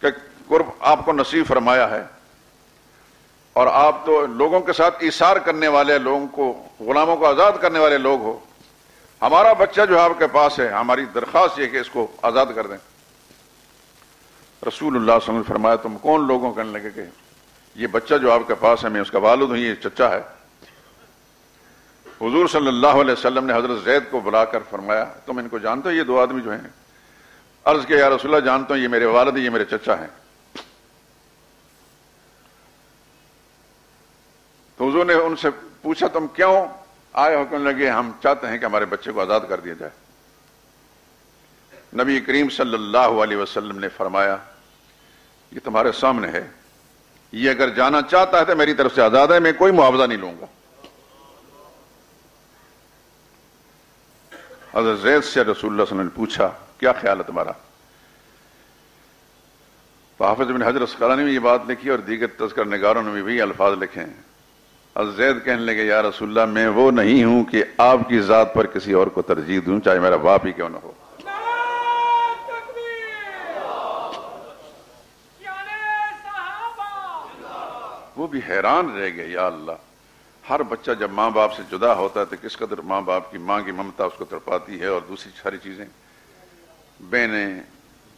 کے قرب آپ کو نصیب فرمایا ہے، اور آپ تو لوگوں کے ساتھ ایثار کرنے والے، لوگوں کو، غلاموں کو آزاد کرنے والے لوگ ہو، ہمارا بچہ جو آپ کے پاس ہے، ہماری درخواست یہ کہ اس کو آزاد کر دیں۔ رسول اللہ صلی اللہ علیہ وسلم نے فرمایا تم کون لوگوں؟ کہنے لگے کہ یہ بچہ جو آپ کے پاس ہے میں اس کا والد ہوں، یہ چچا ہے۔ حضور صلی اللہ علیہ وسلم نے حضرت زید کو بلا کر فرمایا تم ان کو جانتے ہو یہ دو آدمی جو ہیں؟ عرض کیا یا رسول اللہ جانتا ہوں، یہ میرے والد ہیں، یہ میرے چچا ہیں۔ تو حضور نے ان سے پوچھا تم کیوں آئے ہو؟ کہنے لگے ہم چاہتے ہیں کہ ہمارے بچے کو آزاد کر دیا جائے۔ نبی کریم صلی اللہ علیہ وسلم نے فرمایا یہ تمہارے سامنے ہے، یہ اگر جانا چاہتا ہے تو میری طرف سے آزاد ہے، میں کوئی معاوضہ نہیں لوں گا۔ حضرت زید سے رسول اللہ صلی اللہ علیہ وسلم نے پوچھا کیا خیال ہے تمہارا؟ تو حافظ بن حجر اسقلانی نے یہ بات لکھی اور دیگر تذکرہ نگاروں نے بھی الفاظ لکھے ہیں۔ حضرت زید کہنے لگے یا رسول اللہ میں وہ نہیں ہوں کہ آپ کی ذات پر کسی اور کو ترجیح دوں، چاہے میرا باپ ہی کیوں نہ ہو۔ وہ بھی حیران رہ گئے، یا اللہ، ہر بچہ جب ماں باپ سے جدا ہوتا ہے تو کس قدر ماں باپ کی، ماں کی ممتا اس کو تڑپاتی ہے، اور دوسری ساری چیزیں، بہنیں،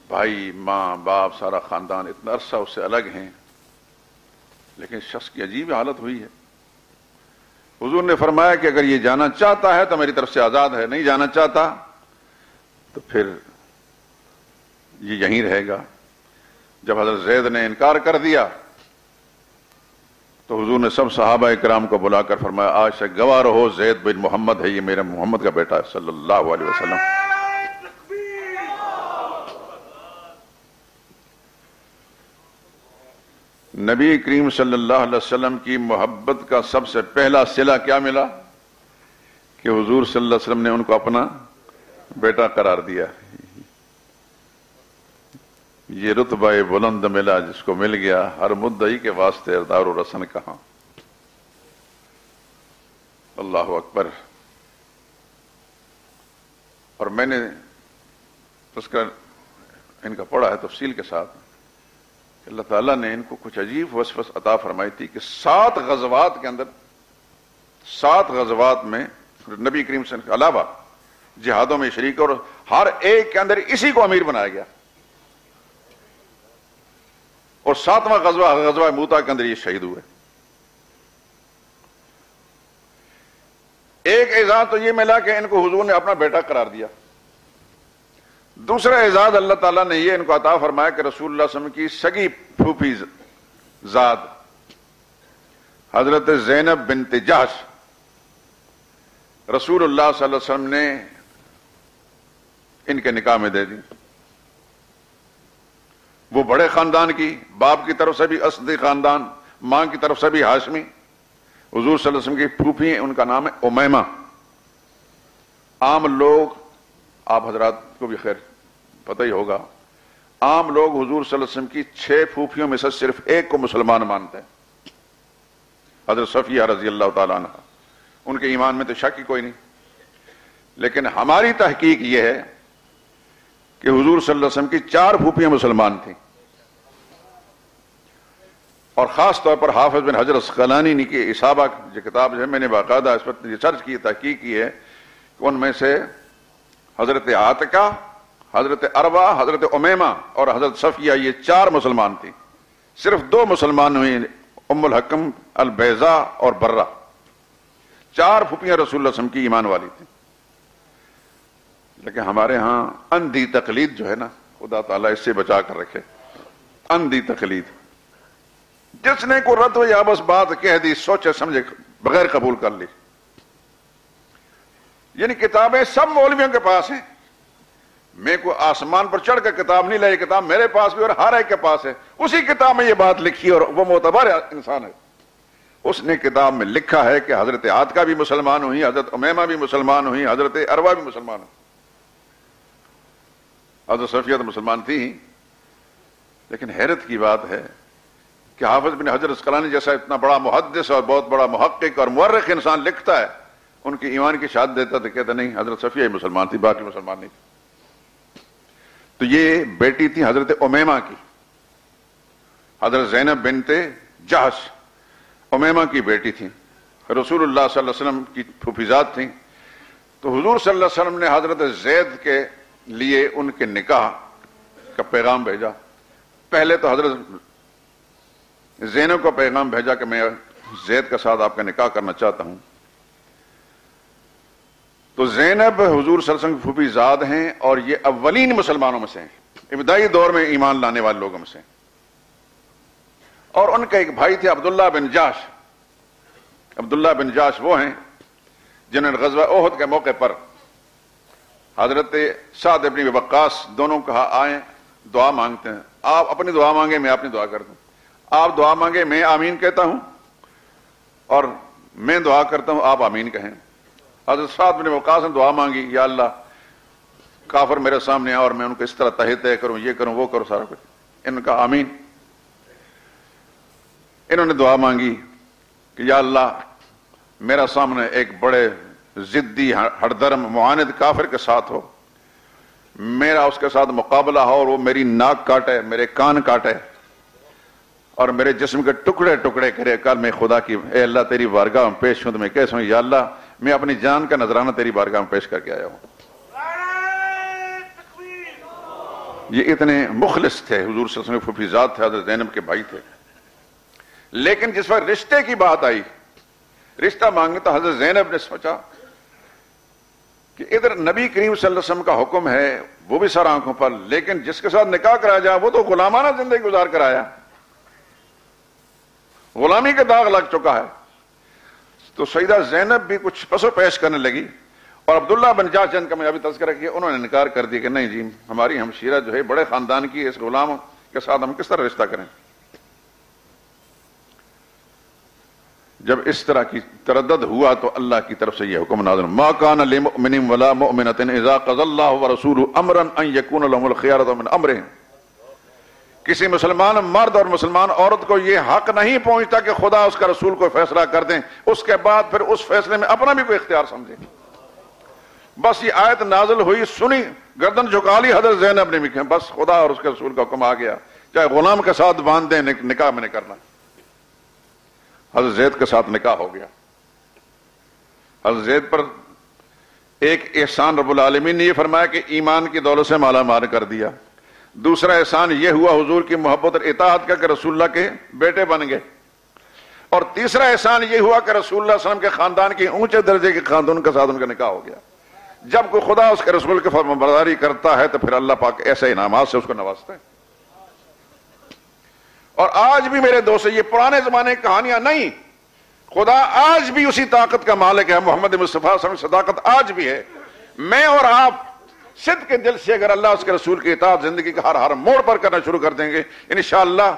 بھائی، ماں باپ، سارا خاندان اتنا عرصہ اس سے الگ ہیں، لیکن شخص کی عجیب حالت ہوئی ہے۔ حضور نے فرمایا کہ اگر یہ جانا چاہتا ہے تو میری طرف سے آزاد ہے، نہیں جانا چاہتا تو پھر یہ یہیں رہے گا۔ جب حضرت زید نے انکار کر دیا تو حضور نے سب صحابہ کرام کو بلا کر فرمایا آج سے گواہ رہو زید بن محمد ہے، یہ میرے محمد کا بیٹا ہے صلی اللہ علیہ وسلم۔ نبی کریم صلی اللہ علیہ وسلم کی محبت کا سب سے پہلا صلہ کیا ملا کہ حضور صلی اللہ علیہ وسلم نے ان کو اپنا بیٹا قرار دیا۔ یہ رتبہ بلند ملا جس کو مل گیا ہر مدعی کے واسطے دار و رسن کہاں۔ اللہ اکبر۔ اور میں نے اس کا ان کا پڑھا ہے تفصیل کے ساتھ کہ اللہ تعالیٰ نے ان کو کچھ عجیب وصف عطا فرمائی تھی کہ 7 غزوات کے اندر 7 غزوات میں نبی کریم صلی اللہ علیہ وسلم کے علاوہ جہادوں میں شریک اور ہر ایک کے اندر اسی کو امیر بنایا گیا، اور 7واں غزوہ موتا کے اندر یہ شہید ہوئے۔ ایک اعزاز تو یہ ملا کہ ان کو حضور نے اپنا بیٹا قرار دیا۔ دوسرا اعزاز اللہ تعالیٰ نے یہ ان کو عطا فرمایا کہ رسول اللہ صلی اللہ علیہ وسلم کی سگی پھوپھی زاد حضرت زینب بنت جحش رسول اللہ صلی اللہ علیہ وسلم نے ان کے نکاح میں دے دی۔ وہ بڑے خاندان کی، باپ کی طرف سے بھی اسدی خاندان، ماں کی طرف سے بھی ہاشمی، حضور صلی اللہ علیہ وسلم کی پھوپھی ہیں، ان کا نام ہے امیمہ۔ عام لوگ، آپ حضرات کو بھی خیر پتہ ہی ہوگا، عام لوگ حضور صلی اللہ علیہ وسلم کی 6 پھوپھیوں میں سے صرف ایک کو مسلمان مانتے ہیں، حضرت صفیہ رضی اللہ تعالیٰ عنہ۔ ان کے ایمان میں تو شک ہی کوئی نہیں، لیکن ہماری تحقیق یہ ہے کہ حضور صلی اللہ علیہ وسلم کی 4 پھوپھیاں مسلمان تھیں، اور خاص طور پر حافظ بن حجر اسقلانی کی اصابہ جو کتاب ہے، میں نے باقاعدہ اس پر ریسرچ کی، تحقیق کی ہے کہ ان میں سے حضرت عاتقہ، حضرت عروہ، حضرت امیمہ اور حضرت صفیہ یہ 4 مسلمان تھیں۔ صرف 2 مسلمان ہوئی، ام الحکم البیضاء اور برہ۔ 4 پھوپھیاں رسول اللہ صلی اللہ علیہ وسلم کی ایمان والی تھیں۔ لیکن ہمارے ہاں اندھی تقلید جو ہے نا، خدا تعالیٰ اس سے بچا کر رکھے، اندھی تقلید، جس نے کو رد یا بس بات کہہ دی، سوچے سمجھے بغیر قبول کر لی۔ یعنی کتابیں سب مولویوں کے پاس ہیں، میں کو آسمان پر چڑھ کر کتاب نہیں لائی، کتاب میرے پاس بھی اور ہر ایک کے پاس ہے، اسی کتاب میں یہ بات لکھی اور وہ معتبر انسان ہے۔ اس نے کتاب میں لکھا ہے کہ حضرت عاتقہ بھی مسلمان ہوئی، حضرت امیمہ بھی مسلمان ہوئی، حضرت عروہ بھی مسلمان ہوئی، حضرت صفیہ تو مسلمان تھی ہی۔ لیکن حیرت کی بات ہے کہ حافظ بن حجر اسقلانی جیسا اتنا بڑا محدث اور بہت بڑا محقق اور مورخ انسان لکھتا ہے، ان کی ایمان کی شہادت دیتا تو کہتا نہیں حضرت صفیہ ہی مسلمان تھی، باقی مسلمان نہیں تھی۔ تو یہ بیٹی تھی حضرت امیمہ کی، حضرت زینب بنت جحش امیمہ کی بیٹی تھی، رسول اللہ صلی اللہ علیہ وسلم کی پھوپھیزاد تھیں۔ تو حضور صلی اللہ علیہ وسلم نے حضرت زید کے لیے ان کے نکاح کا پیغام بھیجا۔ پہلے تو حضرت زینب کو پیغام بھیجا کہ میں زید کے ساتھ آپ کا نکاح کرنا چاہتا ہوں۔ تو زینب حضور صلی اللہ علیہ وسلم کی پھوپھی زاد ہیں اور یہ اولین مسلمانوں میں سے ہیں، ابتدائی دور میں ایمان لانے والے لوگوں میں سے۔ اور ان کا ایک بھائی تھے عبداللہ بن جحش۔ عبداللہ بن جحش وہ ہیں جنہوں نے غزوہ احد کے موقع پر حضرت سعد بن وقاص دونوں کہا آئیں دعا مانگتے ہیں، آپ اپنی دعا مانگیں میں اپنی دعا کرتا ہوں، آپ دعا مانگیں میں آمین کہتا ہوں، اور میں دعا کرتا ہوں آپ آمین کہیں۔ حضرت سعد بن وقاص نے دعا مانگی، یا اللہ کافر میرے سامنے آ اور میں ان کو اس طرح تہتے کروں، یہ کروں وہ کروں، سارا کچھ۔ ان کا آمین۔ انہوں نے دعا مانگی کہ یا اللہ میرا سامنے ایک بڑے ضدی ہردرم معاند کافر کے ساتھ ہو، میرا اس کے ساتھ مقابلہ ہو اور وہ میری ناک کاٹے، میرے کان کاٹے اور میرے جسم کے ٹکڑے ٹکڑے کرے، کل میں خدا کی اے اللہ تیری بارگاہ میں پیش ہوں تو میں کیسا ہوں، یا اللہ میں اپنی جان کا نذرانہ تیری بارگاہ میں پیش کر کے آیا ہوں۔ یہ اتنے مخلص تھے، حضور صلی اللہ علیہ وسلم پھوپھی زاد تھے، حضرت زینب کے بھائی تھے۔ لیکن جس وقت رشتے کی بات آئی، رشتہ مانگنے، تو حضرت زینب نے سوچا کہ ادھر نبی کریم صلی اللہ علیہ وسلم کا حکم ہے وہ بھی سر آنکھوں پر، لیکن جس کے ساتھ نکاح کرایا جائے وہ تو غلامانہ زندگی گزار کر آیا، غلامی کا داغ لگ چکا ہے. تو سیدہ زینب بھی کچھ پسو پیش کرنے لگی، اور عبداللہ بن جاش جن کا میں ابھی تذکرہ کیا، انہوں نے انکار کر دیا کہ نہیں جی، ہماری ہمشیرہ جو ہے بڑے خاندان کی، اس غلام کے ساتھ ہم کس طرح رشتہ کریں. جب اس طرح کی تردد ہوا تو اللہ کی طرف سے یہ حکم نازل، ما کان لمؤمن ولا مؤمنۃ اذا قضى الله ورسوله امرا ان يكون لهم الخيارة من امرهم. کسی مسلمان مرد اور مسلمان عورت کو یہ حق نہیں پہنچتا کہ خدا اس کا رسول کو فیصلہ کر دیں، اس کے بعد پھر اس فیصلے میں اپنا بھی کوئی اختیار سمجھیں. بس یہ آیت نازل ہوئی، سنی، گردن جھکا لی حضرت زینب نے بھی، کہ بس خدا اور اس کے رسول کا حکم آ گیا، چاہے غلام کے ساتھ باندھ دیں، نکاح میں نہیں کرنا. حضرت زید کے ساتھ نکاح ہو گیا. حضرت زید پر ایک احسان رب العالمین نے یہ فرمایا کہ ایمان کی دولت سے مالا مال کر دیا. دوسرا احسان یہ ہوا حضور کی محبت اور اطاعت کا کہ رسول اللہ کے بیٹے بن گئے. اور تیسرا احسان یہ ہوا کہ رسول اللہ صلی اللہ علیہ وسلم کے خاندان کے اونچے درجے کے خاندان کے ساتھ ان کا نکاح ہو گیا. جب کوئی خدا اس کے رسول کی فرمانبرداری کرتا ہے تو پھر اللہ پاک ایسے انعامات سے اس کو نوازتا ہے. اور آج بھی میرے دوست، یہ پرانے زمانے کی کہانیاں نہیں، خدا آج بھی اسی طاقت کا مالک ہے. محمد مصطفیٰ صلی اللہ علیہ وسلم صداقت آج بھی ہے. میں اور آپ صدق کے دل سے اگر اللہ اس کے رسول کی اطاعت زندگی کے ہر موڑ پر کرنا شروع کر دیں گے، انشاءاللہ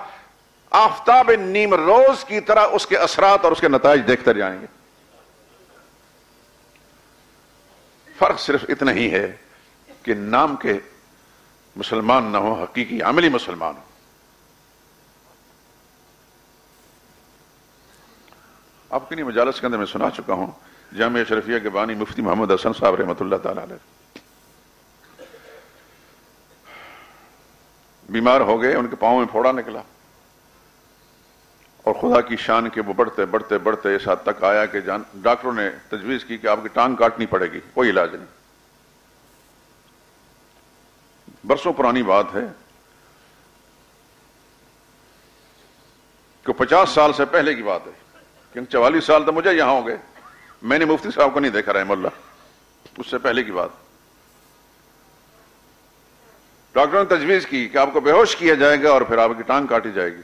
آفتاب نیم روز کی طرح اس کے اثرات اور اس کے نتائج دیکھتے جائیں گے. فرق صرف اتنا ہی ہے کہ نام کے مسلمان نہ ہو، حقیقی عملی مسلمان ہو. آپ کی مجالس کے اندر میں سنا چکا ہوں، جامعہ اشرفیہ کے بانی مفتی محمد حسن صاحب رحمۃ اللہ تعالی علیہ بیمار ہو گئے، ان کے پاؤں میں پھوڑا نکلا، اور خدا کی شان کے وہ بڑھتے بڑھتے بڑھتے اس حد تک آیا کہ ڈاکٹروں نے تجویز کی کہ آپ کی ٹانگ کاٹنی پڑے گی، کوئی علاج نہیں. برسوں پرانی بات ہے کہ 50 سال سے پہلے کی بات ہے، کہ 44 سال تو مجھے یہاں ہو گئے، میں نے مفتی صاحب کو نہیں دیکھا رحم اللہ، اس سے پہلے کی بات. ڈاکٹروں نے تجویز کی کہ آپ کو بے ہوش کیا جائے گا اور پھر آپ کی ٹانگ کاٹی جائے گی.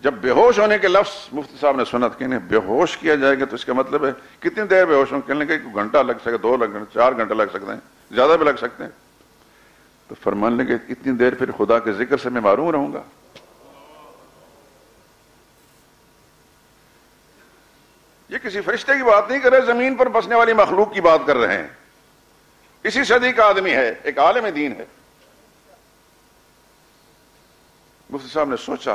جب بے ہوش ہونے کے لفظ مفتی صاحب نے سنا کہ بے ہوش کیا جائے گا تو اس کا مطلب ہے کتنی دیر بے ہوش ہوں؟ کہنے لگے کہ گھنٹہ لگ سکے، 2 گھنٹے، 4 گھنٹے لگ سکتے ہیں، زیادہ بھی لگ سکتے ہیں. تو فرمانے لگے اتنی دیر پھر خدا کے ذکر سے میں محروم رہوں گا. یہ کسی فرشتے کی بات نہیں کر رہے، زمین پر بسنے والی مخلوق کی بات کر رہے ہیں. اسی صدی کا آدمی ہے، ایک عالم دین ہے. مفتی صاحب نے سوچا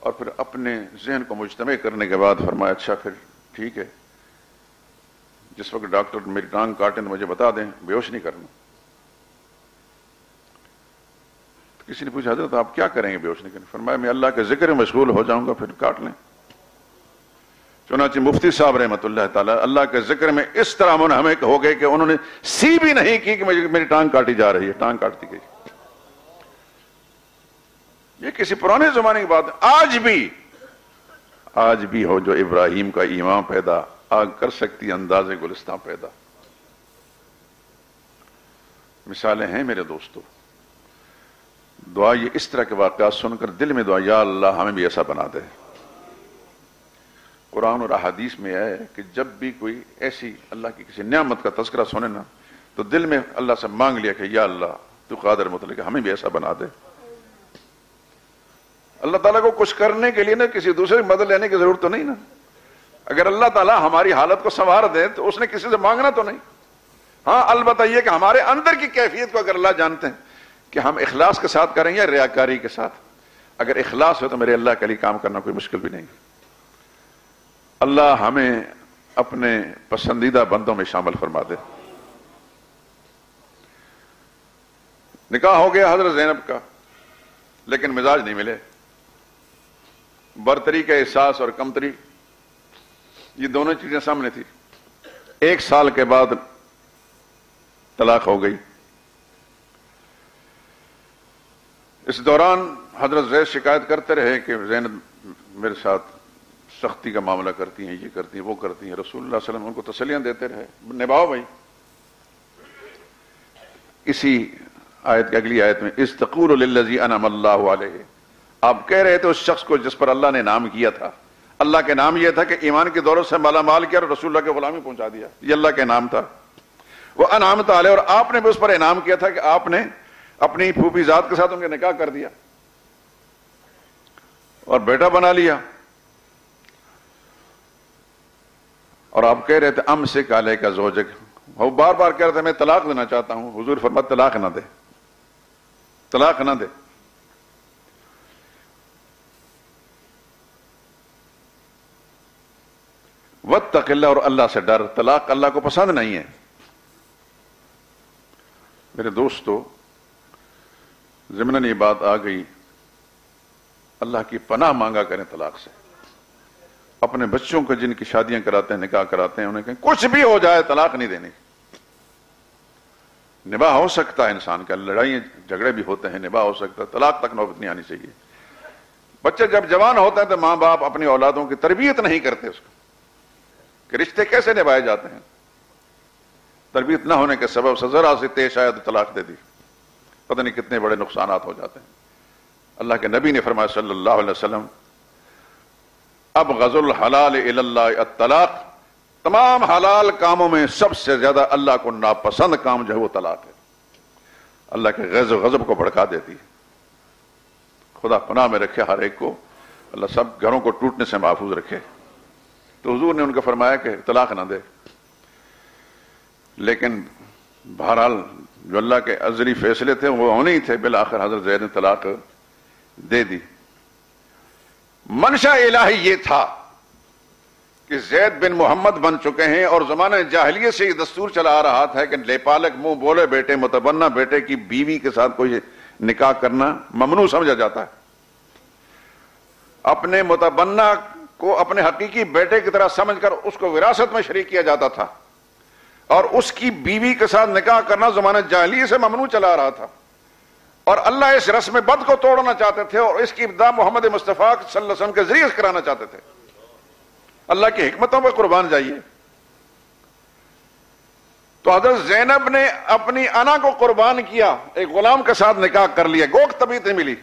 اور پھر اپنے ذہن کو مجتمع کرنے کے بعد فرمایا اچھا پھر ٹھیک ہے، جس وقت ڈاکٹر میری ٹانگ کاٹیں تو مجھے بتا دیں، بے ہوش نہیں کرنا. تو کسی نے پوچھا حضرت آپ کیا کریں گے بے ہوش نہیں کرنے؟ فرمایا میں اللہ کے ذکر میں مشغول ہو جاؤں گا، پھر کاٹ لیں. چنانچہ مفتی صاحب رحمۃ اللہ تعالی اللہ کے ذکر میں اس طرح منہمک ہو گئے کہ انہوں نے سی بھی نہیں کی کہ میری ٹانگ کاٹی جا رہی ہے، ٹانگ کاٹتی گئی. یہ کسی پرانے زمانے کی بات ہے. آج بھی ہو جو ابراہیم کا ایمان پیدا، آگ کر سکتی انداز گلستان پیدا. مثالیں ہیں میرے دوستو. دعا یہ اس طرح کے واقعات سن کر دل میں دعا، یا اللہ ہمیں بھی ایسا بنا دے. قرآن اور احادیث میں ہے کہ جب بھی کوئی ایسی اللہ کی کسی نعمت کا تذکرہ سنے نا تو دل میں اللہ سے مانگ لیا کہ یا اللہ تو قادر مطلق ہمیں بھی ایسا بنا دے. اللہ تعالیٰ کو کچھ کرنے کے لیے نا کسی دوسرے کی مدد لینے کی ضرورت تو نہیں نا. اگر اللہ تعالیٰ ہماری حالت کو سنوار دے تو اس نے کسی سے مانگنا تو نہیں. ہاں البتہ یہ کہ ہمارے اندر کی کیفیت کو اگر اللہ جانتے ہیں کہ ہم اخلاص کے ساتھ کریں یا ریاکاری کے ساتھ. اگر اخلاص ہو تو میرے اللہ کے لیے کام کرنا کوئی مشکل بھی نہیں. اللہ ہمیں اپنے پسندیدہ بندوں میں شامل فرما دے. نکاح ہو گیا حضرت زینب کا، لیکن مزاج نہیں ملے. برتری کا احساس اور کمتری یہ دونوں چیزیں سامنے تھی. 1 سال کے بعد طلاق ہو گئی. اس دوران حضرت زید شکایت کرتے رہے کہ زینب میرے ساتھ سختی کا معاملہ کرتی ہیں، یہ کرتی ہیں، وہ کرتی ہیں، رسول اللہ صلی اللہ علیہ وسلم ان کو تسلیاں دیتے رہے، نبھاؤ بھائی۔ اسی آیت کی اگلی آیت میں اذ تقول للذی انعم اللہ علیہ، آپ کہہ رہے تھے اس شخص کو جس پر اللہ نے انعام کیا تھا۔ اللہ کے نام یہ تھا کہ ایمان کی دولت سے مالا مال کیا اور رسول اللہ کے غلامی پہنچا دیا، یہ اللہ کے نام تھا۔ وہ انعامت علیہ، اور آپ نے بھی اس پر انعام کیا تھا کہ آپ نے اپنی پھوپھی ذات کے ساتھ ان کے نکاح کر دیا اور بیٹا بنا لیا، اور آپ کہہ رہے تھے امسک علیک زوجک، وہ بار بار کہہ رہے تھے میں طلاق دینا چاہتا ہوں، حضور فرماتے طلاق نہ دے، طلاق نہ دے۔ واتق اللہ، اور اللہ سے ڈر، طلاق اللہ کو پسند نہیں ہے۔ میرے دوستو، ضمناً یہ بات آ گئی، اللہ کی پناہ مانگا کریں طلاق سے۔ اپنے بچوں کو جن کی شادیاں کراتے ہیں، نکاح کراتے ہیں، انہیں کہیں کچھ بھی ہو جائے طلاق نہیں دینی۔ نباہ ہو سکتا ہے انسان کا، لڑائیں جھگڑے بھی ہوتے ہیں، نباہ ہو سکتا ہے، طلاق تک نوبت نہیں آنی چاہیے۔ بچے جب جوان ہوتے ہیں تو ماں باپ اپنی اولادوں کی تربیت نہیں کرتے اس کو کہ رشتے کیسے نبھائے جاتے ہیں۔ تربیت نہ ہونے کے سبب سے ذرا سی تیز آیا تو طلاق دے دی، پتہ نہیں کتنے بڑے نقصانات ہو جاتے ہیں۔ اللہ کے نبی نے فرمایا صلی اللہ علیہ وسلم ابغض الحلال الی اللہ الطلاق، تمام حلال کاموں میں سب سے زیادہ اللہ کو ناپسند کام جو ہے وہ طلاق ہے، اللہ کے غیظ و غضب کو بھڑکا دیتی ہے۔ خدا پناہ میں رکھے ہر ایک کو، اللہ سب گھروں کو ٹوٹنے سے محفوظ رکھے۔ تو حضور نے ان کو فرمایا کہ طلاق نہ دے، لیکن بہرحال جو اللہ کے ازلی فیصلے تھے وہ ہونے ہی تھے، بالآخر حضرت زید نے طلاق دے دی۔ منشا الہی یہ تھا کہ زید بن محمد بن چکے ہیں، اور زمانہ جاہلیت سے یہ دستور چلا آ رہا تھا کہ لے پالک منہ بولے بیٹے، متبنہ بیٹے کی بیوی کے ساتھ کوئی نکاح کرنا ممنوع سمجھا جاتا ہے۔ اپنے متبنہ کو اپنے حقیقی بیٹے کی طرح سمجھ کر اس کو وراثت میں شریک کیا جاتا تھا، اور اس کی بیوی کے ساتھ نکاح کرنا زمانہ جاہلیت سے ممنوع چلا رہا تھا، اور اللہ اس رسم بد کو توڑنا چاہتے تھے، اور اس کی ابتدا محمد مصطفیٰ صلی اللہ علیہ وسلم کے ذریعے سے کرانا چاہتے تھے۔ اللہ کی حکمتوں پہ قربان جائیے۔ تو حضرت زینب نے اپنی انا کو قربان کیا، ایک غلام کے ساتھ نکاح کر لیا، گوک طبیعت ملی۔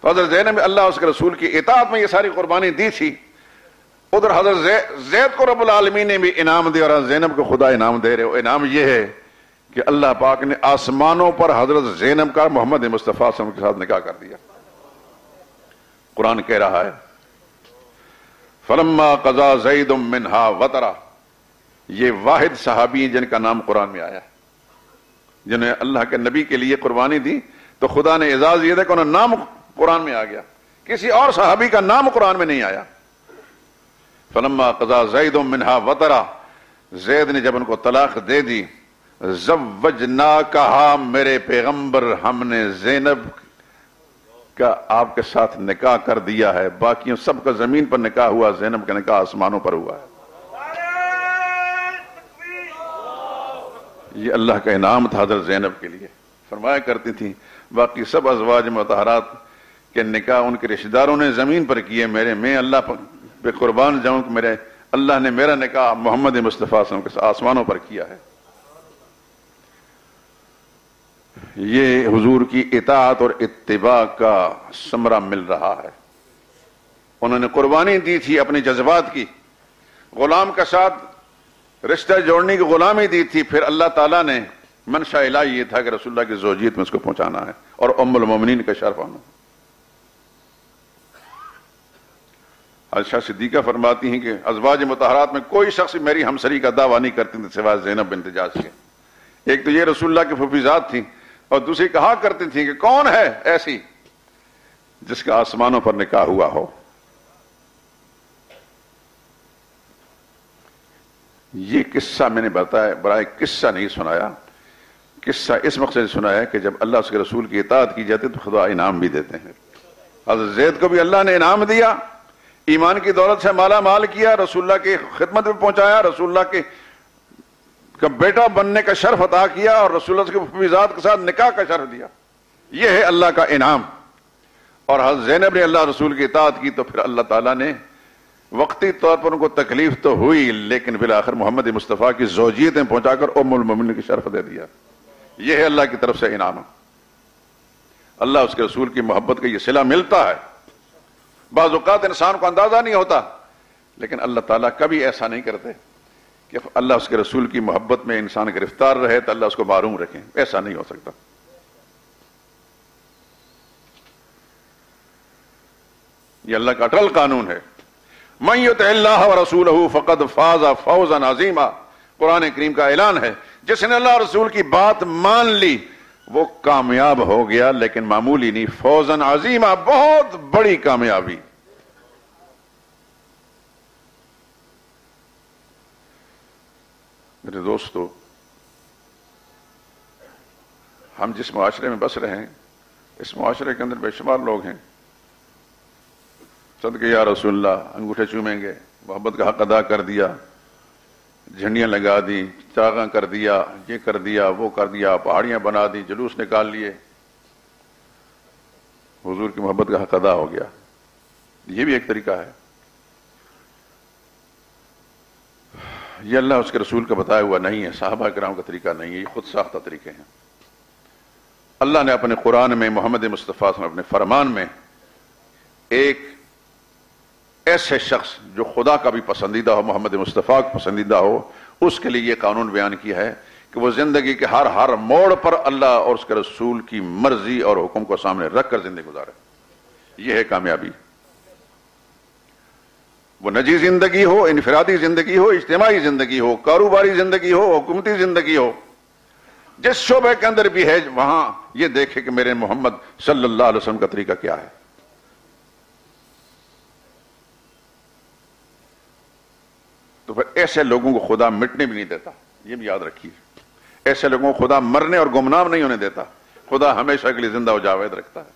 تو حضرت زینب نے اللہ اس کے رسول کی اطاعت میں یہ ساری قربانی دی تھی۔ ادھر حضرت زید کو رب العالمین نے بھی انعام دیا، اور حضرت زینب کو خدا انعام دے رہے۔ وہ انعام یہ ہے کہ اللہ پاک نے آسمانوں پر حضرت زینب کا محمد مصطفیٰ صلی اللہ علیہ وسلم کے ساتھ نکاح کر دیا۔ قرآن کہہ رہا ہے فَلَمَّا قَضَى زَيْدٌ مِّنْهَا وَطَرًا، یہ واحد صحابی ہیں جن کا نام قرآن میں آیا ہے، جنہیں اللہ کے نبی کے لیے قربانی دی، تو خدا نے اعزاز یہ تھا کہ انہیں نام قرآن میں آ گیا، کسی اور صحابی کا نام قرآن میں نہیں آیا۔ فَلَمَّا قَضَى زَيْدٌ مِّنْهَا وَطَرًا، زید نے جب ان کو طلاق دے دی، زوجناکہا، میرے پیغمبر ہم نے زینب کا آپ کے ساتھ نکاح کر دیا ہے، باقیوں سب کا زمین پر نکاح ہوا، زینب کا نکاح آسمانوں پر ہوا ہے۔ یہ اللہ کا انعام تھا حضرت زینب کے لیے۔ فرمایا کرتی تھی باقی سب ازواج مطہرات کے نکاح ان کے رشتہ داروں نے زمین پر کیے، میں اللہ پہ قربان جاؤں کہ میرے اللہ نے میرا نکاح محمد مصطفیٰ صلی اللہ علیہ وسلم کے ساتھ آسمانوں پر کیا ہے۔ یہ حضور کی اطاعت اور اتباع کا ثمرہ مل رہا ہے۔ انہوں نے قربانی دی تھی اپنی جذبات کی، غلام کے ساتھ رشتہ جوڑنے کی غلامی دی تھی، پھر اللہ تعالیٰ نے منشا الہی یہ تھا کہ رسول اللہ کی زوجیت میں اس کو پہنچانا ہے اور ام المومنین کا شرف آنا۔ عائشہ صدیقہ فرماتی ہیں کہ ازواج مطہرات میں کوئی شخص میری ہمسری کا دعویٰ نہیں کرتی تھی سوائے زینب بنت جاش کے۔ ایک تو یہ رسول اللہ کی پھوپھی ذات تھی، اور دوسری کہا کرتی تھی کہ کون ہے ایسی جس کا آسمانوں پر نکاح ہوا ہو۔ یہ قصہ میں نے بتایا، برائے قصہ نہیں سنایا، قصہ اس مقصد سے سنایا کہ جب اللہ اس کے رسول کی اطاعت کی جاتی تو خدا انعام بھی دیتے ہیں۔ حضرت زید کو بھی اللہ نے انعام دیا، ایمان کی دولت سے مالا مال کیا، رسول اللہ کی خدمت میں پہنچایا، رسول اللہ کا بیٹا بننے کا شرف عطا کیا، اور رسول اللہ کی ذات کے ساتھ نکاح کا شرف دیا۔ یہ ہے اللہ کا انعام۔ اور حضرت زینب نے اللہ رسول کی اطاعت کی تو پھر اللہ تعالیٰ نے وقتی طور پر ان کو تکلیف تو ہوئی، لیکن بالآخر محمد مصطفیٰ کی زوجیتیں پہنچا کر ام المومنین کی شرف دے دیا. یہ ہے اللہ کی طرف سے انعام. اللہ اس کے رسول کی محبت کا یہ صلہ ملتا ہے. بعض اوقات انسان کو اندازہ نہیں ہوتا، لیکن اللہ تعالیٰ کبھی ایسا نہیں کرتے کہ اللہ اس کے رسول کی محبت میں انسان گرفتار رہے تو اللہ اس کو معروم رکھیں. ایسا نہیں ہو سکتا. یہ اللہ کا اٹل قانون ہے. من یطع اللہ ورسولہ فقد فاز فوزا عظیما. قرآن کریم کا اعلان ہے، جس نے اللہ رسول کی بات مان لی وہ کامیاب ہو گیا، لیکن معمولی نہیں، فوزا عظیما، بہت بڑی کامیابی. میرے دوستو، ہم جس معاشرے میں بس رہے ہیں، اس معاشرے کے اندر بے شمار لوگ ہیں صدقے یا رسول اللہ انگوٹھے چومیں گے، محبت کا حق ادا کر دیا، جھنڈیاں لگا دی، چاغاں کر دیا، یہ کر دیا، وہ کر دیا، پہاڑیاں بنا دی، جلوس نکال لیے، حضور کی محبت کا حق ادا ہو گیا. یہ بھی ایک طریقہ ہے. یہ اللہ اس کے رسول کا بتایا ہوا نہیں ہے، صحابہ کرام کا طریقہ نہیں ہے، یہ خود ساختہ طریقے ہیں. اللہ نے اپنے قرآن میں، محمد مصطفیٰ صلی اللہ علیہ وسلم اپنے فرمان میں ایک ایسے شخص جو خدا کا بھی پسندیدہ ہو، محمد مصطفیٰ کا پسندیدہ ہو، اس کے لیے یہ قانون بیان کیا ہے کہ وہ زندگی کے ہر موڑ پر اللہ اور اس کے رسول کی مرضی اور حکم کو سامنے رکھ کر زندگی گزارے. یہ ہے کامیابی. وہ نجی زندگی ہو، انفرادی زندگی ہو، اجتماعی زندگی ہو، کاروباری زندگی ہو، حکومتی زندگی ہو، جس شعبے کے اندر بھی ہے وہاں یہ دیکھے کہ میرے محمد صلی اللہ علیہ وسلم کا طریقہ کیا ہے. تو پھر ایسے لوگوں کو خدا مٹنے بھی نہیں دیتا. یہ بھی یاد رکھیے، ایسے لوگوں کو خدا مرنے اور گمنام نہیں ہونے دیتا. خدا ہمیشہ کے لیے زندہ و جاوید رکھتا ہے.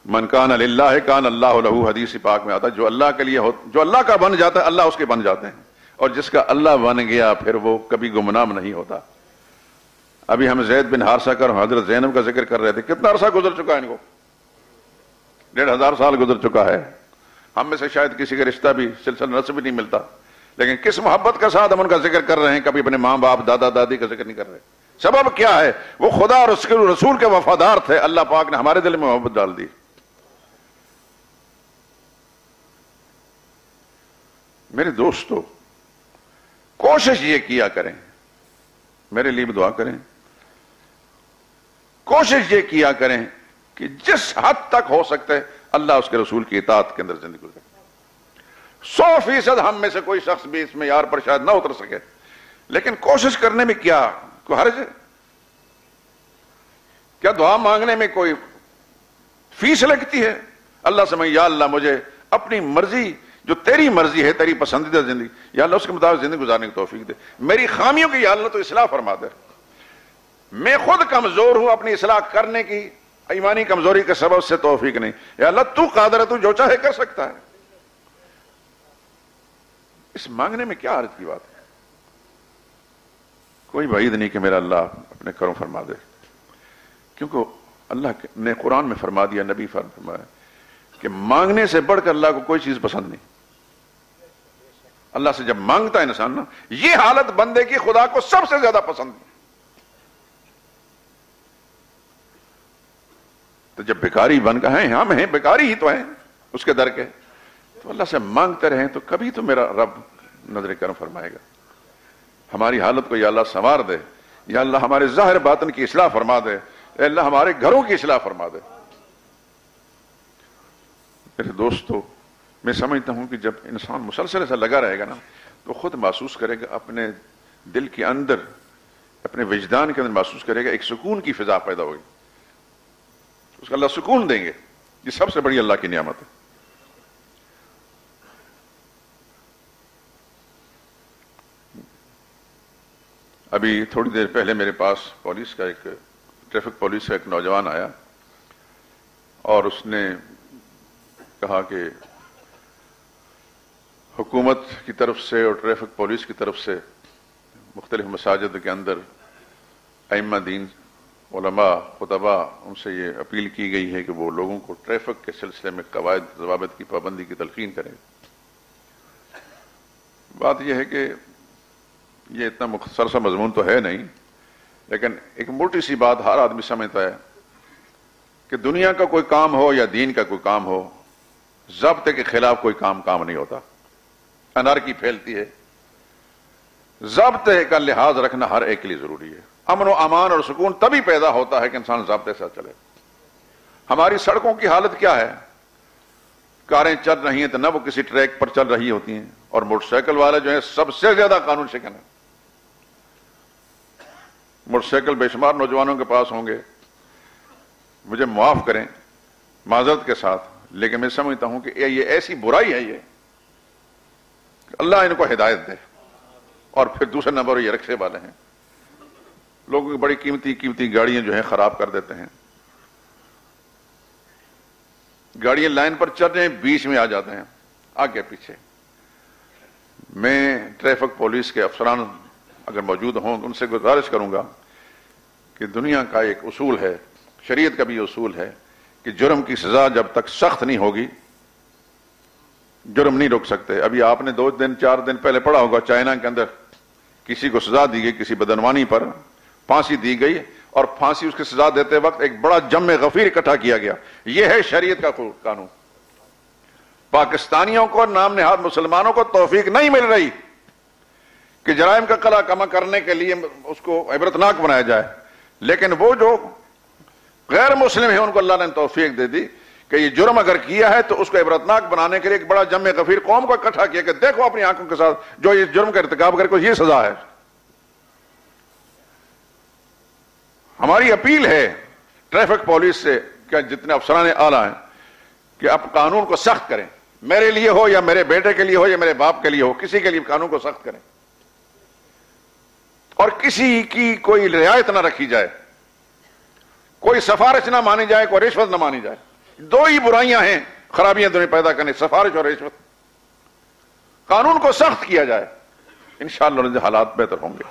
من کان للہ کان اللہ لہ، حدیث پاک میں آتا ہے جو اللہ کے لیے ہو، جو اللہ کا بن جاتا ہے اللہ اس کے بن جاتے ہیں، اور جس کا اللہ بن گیا پھر وہ کبھی گمنام نہیں ہوتا. ابھی ہم زید بن حارثہ کا اور حضرت زینب کا ذکر کر رہے تھے. کتنا عرصہ گزر چکا ہے ان کو؟ 1500 سال گزر چکا ہے. ہم میں سے شاید کسی کا رشتہ بھی سلسلہ نسب بھی نہیں ملتا، لیکن کس محبت کے ساتھ ہم ان کا ذکر کر رہے ہیں. کبھی اپنے ماں باپ، دادا دادی کا ذکر نہیں کر رہے. سبب کیا ہے؟ وہ خدا اور اس کے رسول کے وفادار تھے. اللہ پاک نے ہمارے دل میں محبت ڈال دی. میرے دوستو، کوشش یہ کیا کریں، میرے لیے بھی دعا کریں، کوشش یہ کیا کریں کہ جس حد تک ہو سکتے اللہ اس کے رسول کی اطاعت کے اندر زندگی گزارے. 100% ہم میں سے کوئی شخص بھی اس معیار پر شاید نہ اتر سکے، لیکن کوشش کرنے میں کیا کوئی حرج ہے؟ کیا دعا مانگنے میں کوئی فیس لگتی ہے؟ اللہ سے میں، یا اللہ مجھے اپنی مرضی، جو تیری مرضی ہے، تیری پسندیدہ زندگی، یا اللہ اس کے مطابق زندگی گزارنے کی توفیق دے. میری خامیوں کی یا اللہ تو اصلاح فرما دے. میں خود کمزور ہوں، اپنی اصلاح کرنے کی ایمانی کمزوری کے سبب سے توفیق نہیں. یا اللہ تو قادر ہے، تو جو چاہے کر سکتا ہے. اس مانگنے میں کیا حرج کی بات ہے؟ کوئی بعید نہیں کہ میرا اللہ اپنے کرم فرما دے، کیونکہ اللہ نے قرآن میں فرما دیا، نبی فرمایا کہ مانگنے سے بڑھ کر اللہ کو کوئی چیز پسند نہیں. اللہ سے جب مانگتا ہے انسان نا، یہ حالت بندے کی خدا کو سب سے زیادہ پسند ہے. تو جب بیکاری بن کر ہیں، ہم ہیں بیکاری ہی تو ہیں اس کے در کے، تو اللہ سے مانگتے رہیں تو کبھی تو میرا رب نظر کرم فرمائے گا. ہماری حالت کو یا اللہ سنوار دے، یا اللہ ہمارے ظاہر باطن کی اصلاح فرما دے، اے اللہ ہمارے گھروں کی اصلاح فرما دے. میرے دوستو، میں سمجھتا ہوں کہ جب انسان مسلسل ایسا لگا رہے گا نا تو خود محسوس کرے گا، اپنے دل کے اندر، اپنے وجدان کے اندر محسوس کرے گا، ایک سکون کی فضا پیدا ہوگی. اس کو اللہ سکون دیں گے. یہ سب سے بڑی اللہ کی نعمت ہے. ابھی تھوڑی دیر پہلے میرے پاس پولیس کا ایک ٹریفک پولیس کا ایک نوجوان آیا اور اس نے کہا کہ حکومت کی طرف سے اور ٹریفک پولیس کی طرف سے مختلف مساجد کے اندر ائمہ دین علماء خطبہ ان سے یہ اپیل کی گئی ہے کہ وہ لوگوں کو ٹریفک کے سلسلے میں قواعد ضوابط کی پابندی کی تلقین کریں۔ بات یہ ہے کہ یہ اتنا مختصر سا مضمون تو ہے نہیں، لیکن ایک موٹی سی بات ہر آدمی سمجھتا ہے کہ دنیا کا کوئی کام ہو یا دین کا کوئی کام ہو، ضابطے کے خلاف کوئی کام نہیں ہوتا، انارکی پھیلتی ہے۔ ضابطے کا لحاظ رکھنا ہر ایک کے لیے ضروری ہے۔ امن و امان اور سکون تبھی پیدا ہوتا ہے کہ انسان ضابطے سے چلے۔ ہماری سڑکوں کی حالت کیا ہے؟ کاریں چل رہی ہیں تو نہ وہ کسی ٹریک پر چل رہی ہوتی ہیں، اور موٹر سائیکل والے جو ہیں سب سے زیادہ قانون شکن ہیں۔ موٹر سائیکل بے شمار نوجوانوں کے پاس ہوں گے، مجھے معاف کریں معذرت کے ساتھ، لیکن میں سمجھتا ہوں کہ یہ ایسی برائی ہے یہ کہ اللہ ان کو ہدایت دے۔ اور پھر دوسرے نمبر یہ رکشے والے ہیں، لوگوں کی بڑی قیمتی گاڑیاں جو ہیں خراب کر دیتے ہیں۔ گاڑیاں لائن پر چل رہے ہیں، بیچ میں آ جاتے ہیں، آگے پیچھے۔ میں ٹریفک پولیس کے افسران اگر موجود ہوں ان سے گزارش کروں گا کہ دنیا کا ایک اصول ہے، شریعت کا بھی اصول ہے کہ جرم کی سزا جب تک سخت نہیں ہوگی جرم نہیں روک سکتے۔ ابھی آپ نے 2-4 دن پہلے پڑھا ہوگا، چائنا کے اندر کسی کو سزا دی گئی، کسی بدعنوانی پر پھانسی دی گئی، اور پھانسی اس کی سزا دیتے وقت ایک بڑا جم غفیر اکٹھا کیا گیا۔ یہ ہے شریعت کا قانون۔ پاکستانیوں کو نام نہاد مسلمانوں کو توفیق نہیں مل رہی کہ جرائم کا قلع کم کرنے کے لیے اس کو عبرتناک بنایا جائے، لیکن وہ جو غیر مسلم ہیں ان کو اللہ نے توفیق دے دی کہ یہ جرم اگر کیا ہے تو اس کو عبرتناک بنانے کے لیے ایک بڑا جم غفیر قوم کو اکٹھا کیا کہ دیکھو اپنی آنکھوں کے ساتھ جو یہ جرم کا ارتکاب کرے کو یہ سزا ہے۔ ہماری اپیل ہے ٹریفک پولیس سے کہ جتنے افسران اعلیٰ ہیں کہ آپ قانون کو سخت کریں، میرے لیے ہو یا میرے بیٹے کے لیے ہو یا میرے باپ کے لیے ہو، کسی کے لیے قانون کو سخت کریں، اور کسی کی کوئی رعایت نہ رکھی جائے، کوئی سفارش نہ مانی جائے، کوئی رشوت نہ مانی جائے۔ دو ہی برائیاں ہیں خرابیاں دنیا پیدا کرنے، سفارش اور رشوت۔ قانون کو سخت کیا جائے، انشاءاللہ حالات بہتر ہوں گے۔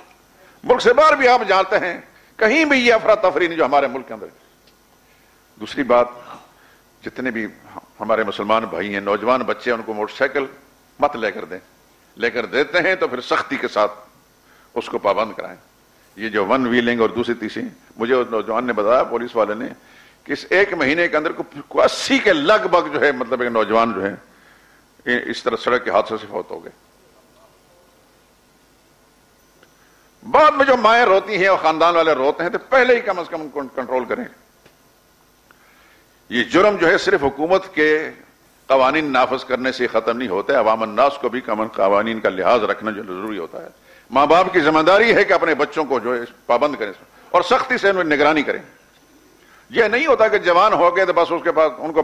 ملک سے باہر بھی آپ جانتے ہیں کہیں بھی یہ افراتفری نہیں جو ہمارے ملک کے اندر۔ دوسری بات، جتنے بھی ہمارے مسلمان بھائی ہیں، نوجوان بچے، ان کو موٹر سائیکل مت لے کر دیں، لے کر دیتے ہیں تو پھر سختی کے ساتھ اس کو پابند کرائیں۔ یہ جو ون ویلنگ اور دوسری تیسری، مجھے اس نوجوان نے بتایا پولیس والے نے کہ اس 1 مہینے کے اندر 80 کے لگ بھگ جو ہے مطلب ایک نوجوان جو ہے اس طرح سڑک کے حادثوں سے فوت ہو گئے۔ بعد میں جو مائیں روتی ہیں اور خاندان والے روتے ہیں تو پہلے ہی کم از کم کنٹرول کریں۔ یہ جرم جو ہے صرف حکومت کے قوانین نافذ کرنے سے ختم نہیں ہوتا ہے، عوام الناس کو بھی قوانین کا لحاظ رکھنا جو ضروری ہوتا ہے۔ ماں باپ کی ذمہ داری ہے کہ اپنے بچوں کو جو ہے پابند کریں اور سختی سے ان میں نگرانی کریں۔ یہ نہیں ہوتا کہ جوان ہو گئے تو بس اس کے بعد ان کو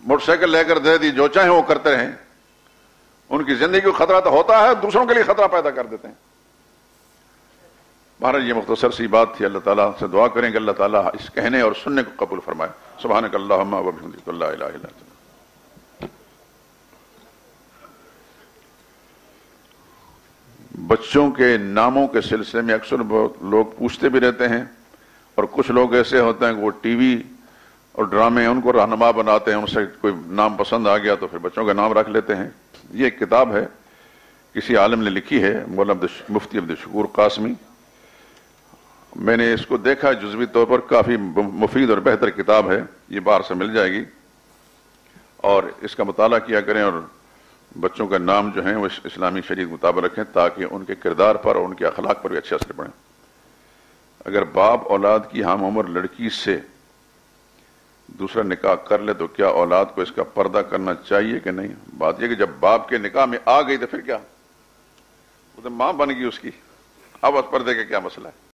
موٹر سائیکل لے کر دے دی، جو چاہیں وہ کرتے رہیں۔ ان کی زندگی کو خطرہ تو ہوتا ہے، دوسروں کے لیے خطرہ پیدا کر دیتے ہیں۔ بہرحال یہ مختصر سی بات تھی۔ اللہ تعالیٰ سے دعا کریں کہ اللہ تعالیٰ اس کہنے اور سننے کو قبول فرمائے۔ سبحانک اللہم و بحمدک لا الہ الا انت۔ بچوں کے ناموں کے سلسلے میں اکثر لوگ پوچھتے بھی رہتے ہیں، اور کچھ لوگ ایسے ہوتے ہیں کہ وہ ٹی وی اور ڈرامے ان کو رہنما بناتے ہیں، ان سے کوئی نام پسند آ گیا تو پھر بچوں کا نام رکھ لیتے ہیں۔ یہ ایک کتاب ہے، کسی عالم نے لکھی ہے، مولانا مفتی عبدالشکور قاسمی۔ میں نے اس کو دیکھا جزوی طور پر، کافی مفید اور بہتر کتاب ہے، یہ باہر سے مل جائے گی، اور اس کا مطالعہ کیا کریں اور بچوں کا نام جو ہیں وہ اسلامی شریعت مطابق رکھیں تاکہ ان کے کردار پر اور ان کے اخلاق پر بھی اچھا اثر پڑے۔ اگر باپ اولاد کی ہم عمر لڑکی سے دوسرا نکاح کر لے تو کیا اولاد کو اس کا پردہ کرنا چاہیے کہ نہیں؟ بات یہ کہ جب باپ کے نکاح میں آ گئی تو پھر کیا، وہ تو ماں بن گئی اس کی، اب اس پردے کا کیا مسئلہ ہے؟